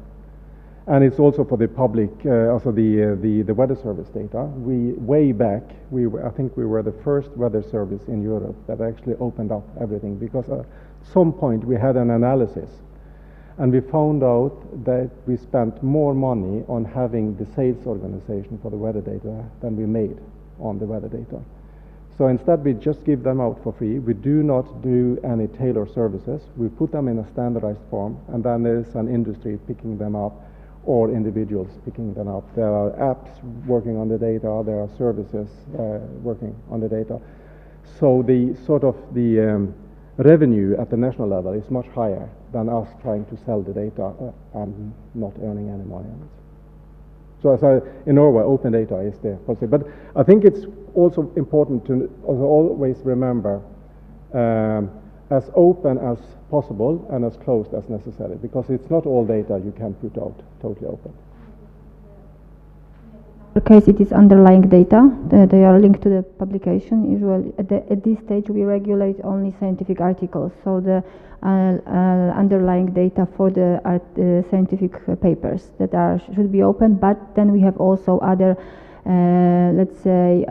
And it's also for the public, also the Weather Service data. Way back, I think we were the first weather service in Europe that actually opened up everything, because at some point we had an analysis, and we found out that we spent more money on having the sales organization for the weather data than we made on the weather data. So instead we just give them out for free. We do not do any tailored services. We put them in a standardized form, and then there is an industry picking them up, or individuals picking them up. There are apps working on the data, there are services working on the data. So the sort of the revenue at the national level is much higher than us trying to sell the data and not earning any money on it. So in Norway, open data is the policy. But I think it's also important to always remember as open as possible and as closed as necessary, because it's not all data you can put out totally open. In our case, it is underlying data. They are linked to the publication. Usually, at this stage, we regulate only scientific articles, so the underlying data for the scientific papers that should be open. But then we have also other, let's say,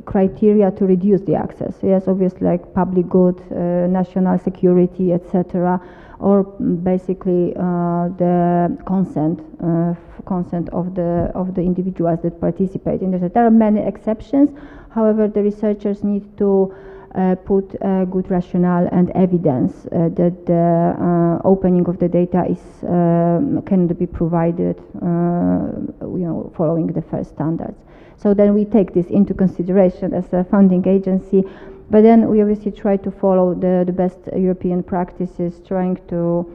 criteria to reduce the access. Yes, obviously, like public good, national security, etc., or basically the consent of the individuals that participate in this. There are many exceptions. However, the researchers need to put good rationale and evidence that the opening of the data is can be provided, following the first standards. So then we take this into consideration as a funding agency, but then we obviously try to follow the best European practices, trying to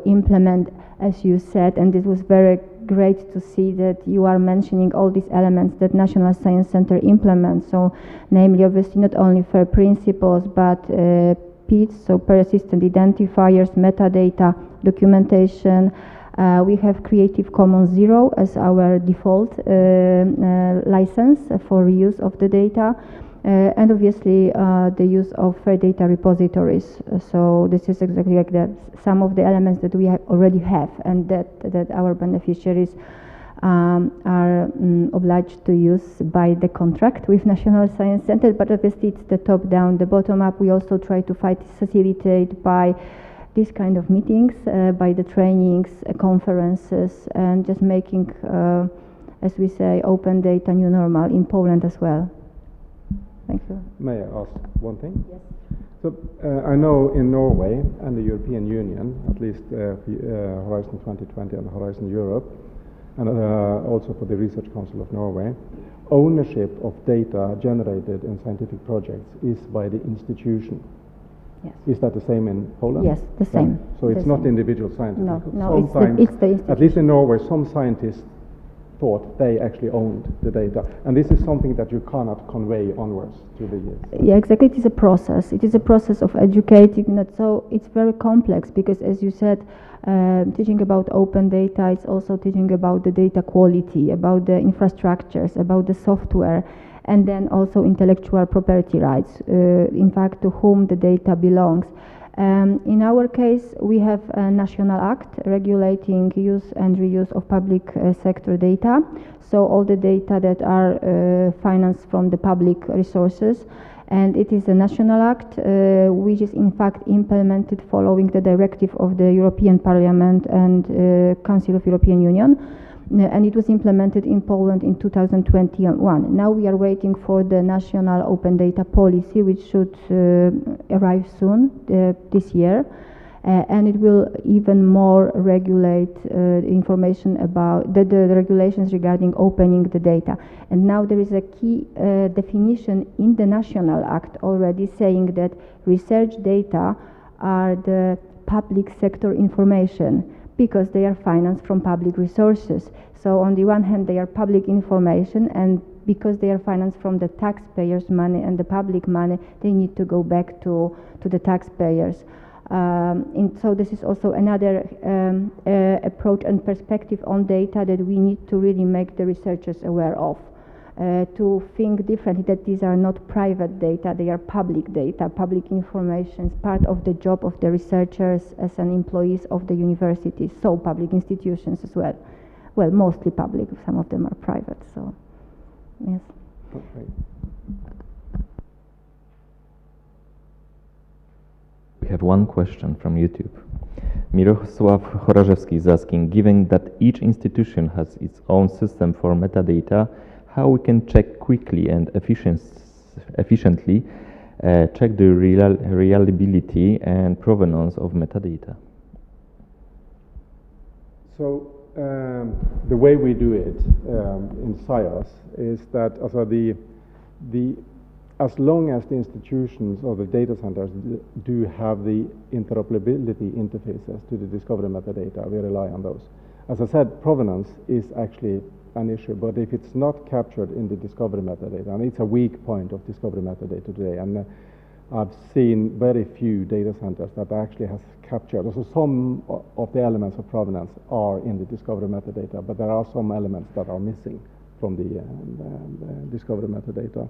implement, as you said, and it was very great to see that you are mentioning all these elements that National Science Center implements. So, namely, obviously, not only FAIR principles, but PIDs, so persistent identifiers, metadata, documentation. We have Creative Commons 0 as our default license for reuse of the data. And obviously the use of FAIR data repositories. So this is exactly like some of the elements that we already have, and that our beneficiaries are obliged to use by the contract with National Science Center. But obviously it's the top down, the bottom up. We also try to facilitate by these kind of meetings, by the trainings, conferences, and just making, as we say, open data new normal in Poland as well. Thank you. May I ask one thing? Yes. So I know in Norway and the European Union, at least Horizon 2020 and Horizon Europe, and also for the Research Council of Norway, ownership of data generated in scientific projects is by the institution. Yes. Is that the same in Poland? Yes, the same. Yeah. So it's not individual scientists? No, it's the institution. At least in Norway, some scientists thought they actually owned the data, and this is something that you cannot convey onwards to the years. Yeah, exactly. It is a process. It is a process of educating. So it's very complex because, as you said, teaching about open data, it's also teaching about the data quality, about the infrastructures, about the software, and then also intellectual property rights, in fact, to whom the data belongs. In our case, we have a national act regulating use and reuse of public sector data. So all the data that are financed from the public resources. And it is a national act which is in fact implemented following the directive of the European Parliament and Council of European Union. And it was implemented in Poland in 2021. Now we are waiting for the national open data policy, which should arrive soon this year, and it will even more regulate information about the regulations regarding opening the data. And now there is a key definition in the national act already saying that research data are the public sector information, because they are financed from public resources. So on the one hand, they are public information, and because they are financed from the taxpayers' money and the public money, they need to go back to the taxpayers. And so this is also another approach and perspective on data that we need to really make the researchers aware of. To think differently, that these are not private data, they are public data, public information, part of the job of the researchers as an employees of the universities, so public institutions as well. Well, mostly public, some of them are private, so yes. Okay. We have one question from YouTube. Mirosław Chorażewski is asking, given that each institution has its own system for metadata, how we can check quickly and efficiently check the reliability and provenance of metadata? So the way we do it in SciOS is that as long as the institutions or the data centers do have the interoperability interfaces to the discovery metadata, we rely on those. As I said, provenance is actually an issue, but if it's not captured in the discovery metadata, and it's a weak point of discovery metadata today, and I've seen very few data centers that actually has captured. So some of the elements of provenance are in the discovery metadata, but there are some elements that are missing from the discovery metadata.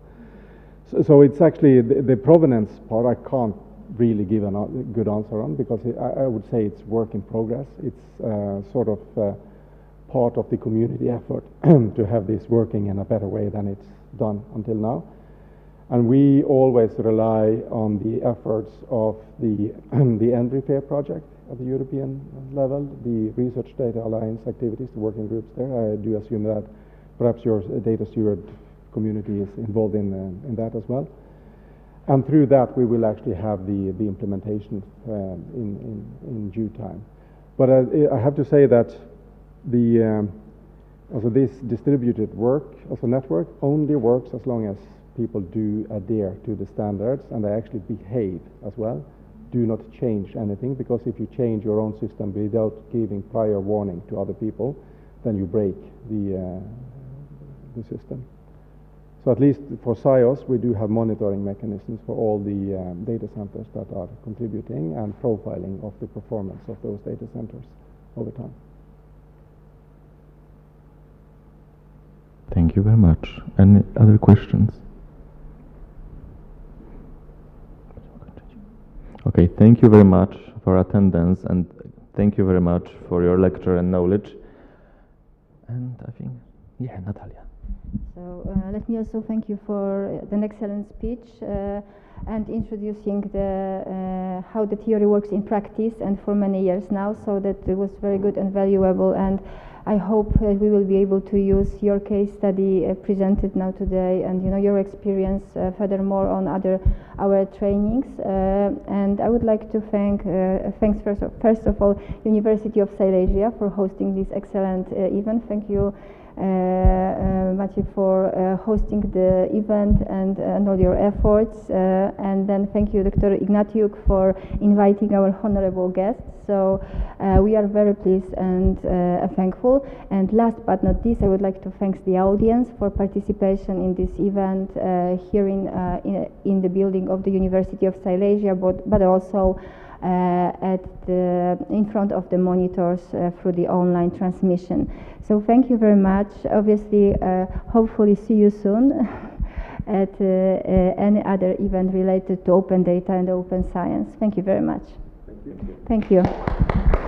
So it's actually the provenance part I can't really give a good answer on, because I would say it's work in progress. It's sort of part of the community effort to have this working in a better way than it's done until now. And we always rely on the efforts of the ENRI-FAIR project at the European level, the Research Data Alliance activities, the working groups there. I do assume that perhaps your data steward community is involved in that as well. And through that, we will actually have the implementation in due time. But I have to say that also this distributed work, also network, only works as long as people do adhere to the standards and they actually behave as well. Do not change anything, because if you change your own system without giving prior warning to other people, then you break the system. So at least for SIOS, we do have monitoring mechanisms for all the data centers that are contributing and profiling of the performance of those data centers over time. Thank you very much. Any other questions? Okay, thank you very much for attendance, and thank you very much for your lecture and knowledge. And I think, yeah, Natalia. So let me also thank you for an excellent speech and introducing how the theory works in practice, and for many years now, so that it was very good and valuable. And I hope we will be able to use your case study presented now today, and your experience furthermore on our trainings. And I would like to thanks first of all University of Silesia for hosting this excellent event. Thank you, Maciej, for hosting the event and all your efforts, and then thank you, Dr. Ignatiuk, for inviting our honorable guests. So we are very pleased and thankful. And last but not least, I would like to thank the audience for participation in this event here in the building of the University of Silesia, but also in front of the monitors through the online transmission. So thank you very much. Obviously, hopefully see you soon at any other event related to open data and open science. Thank you very much. Thank you. Thank you.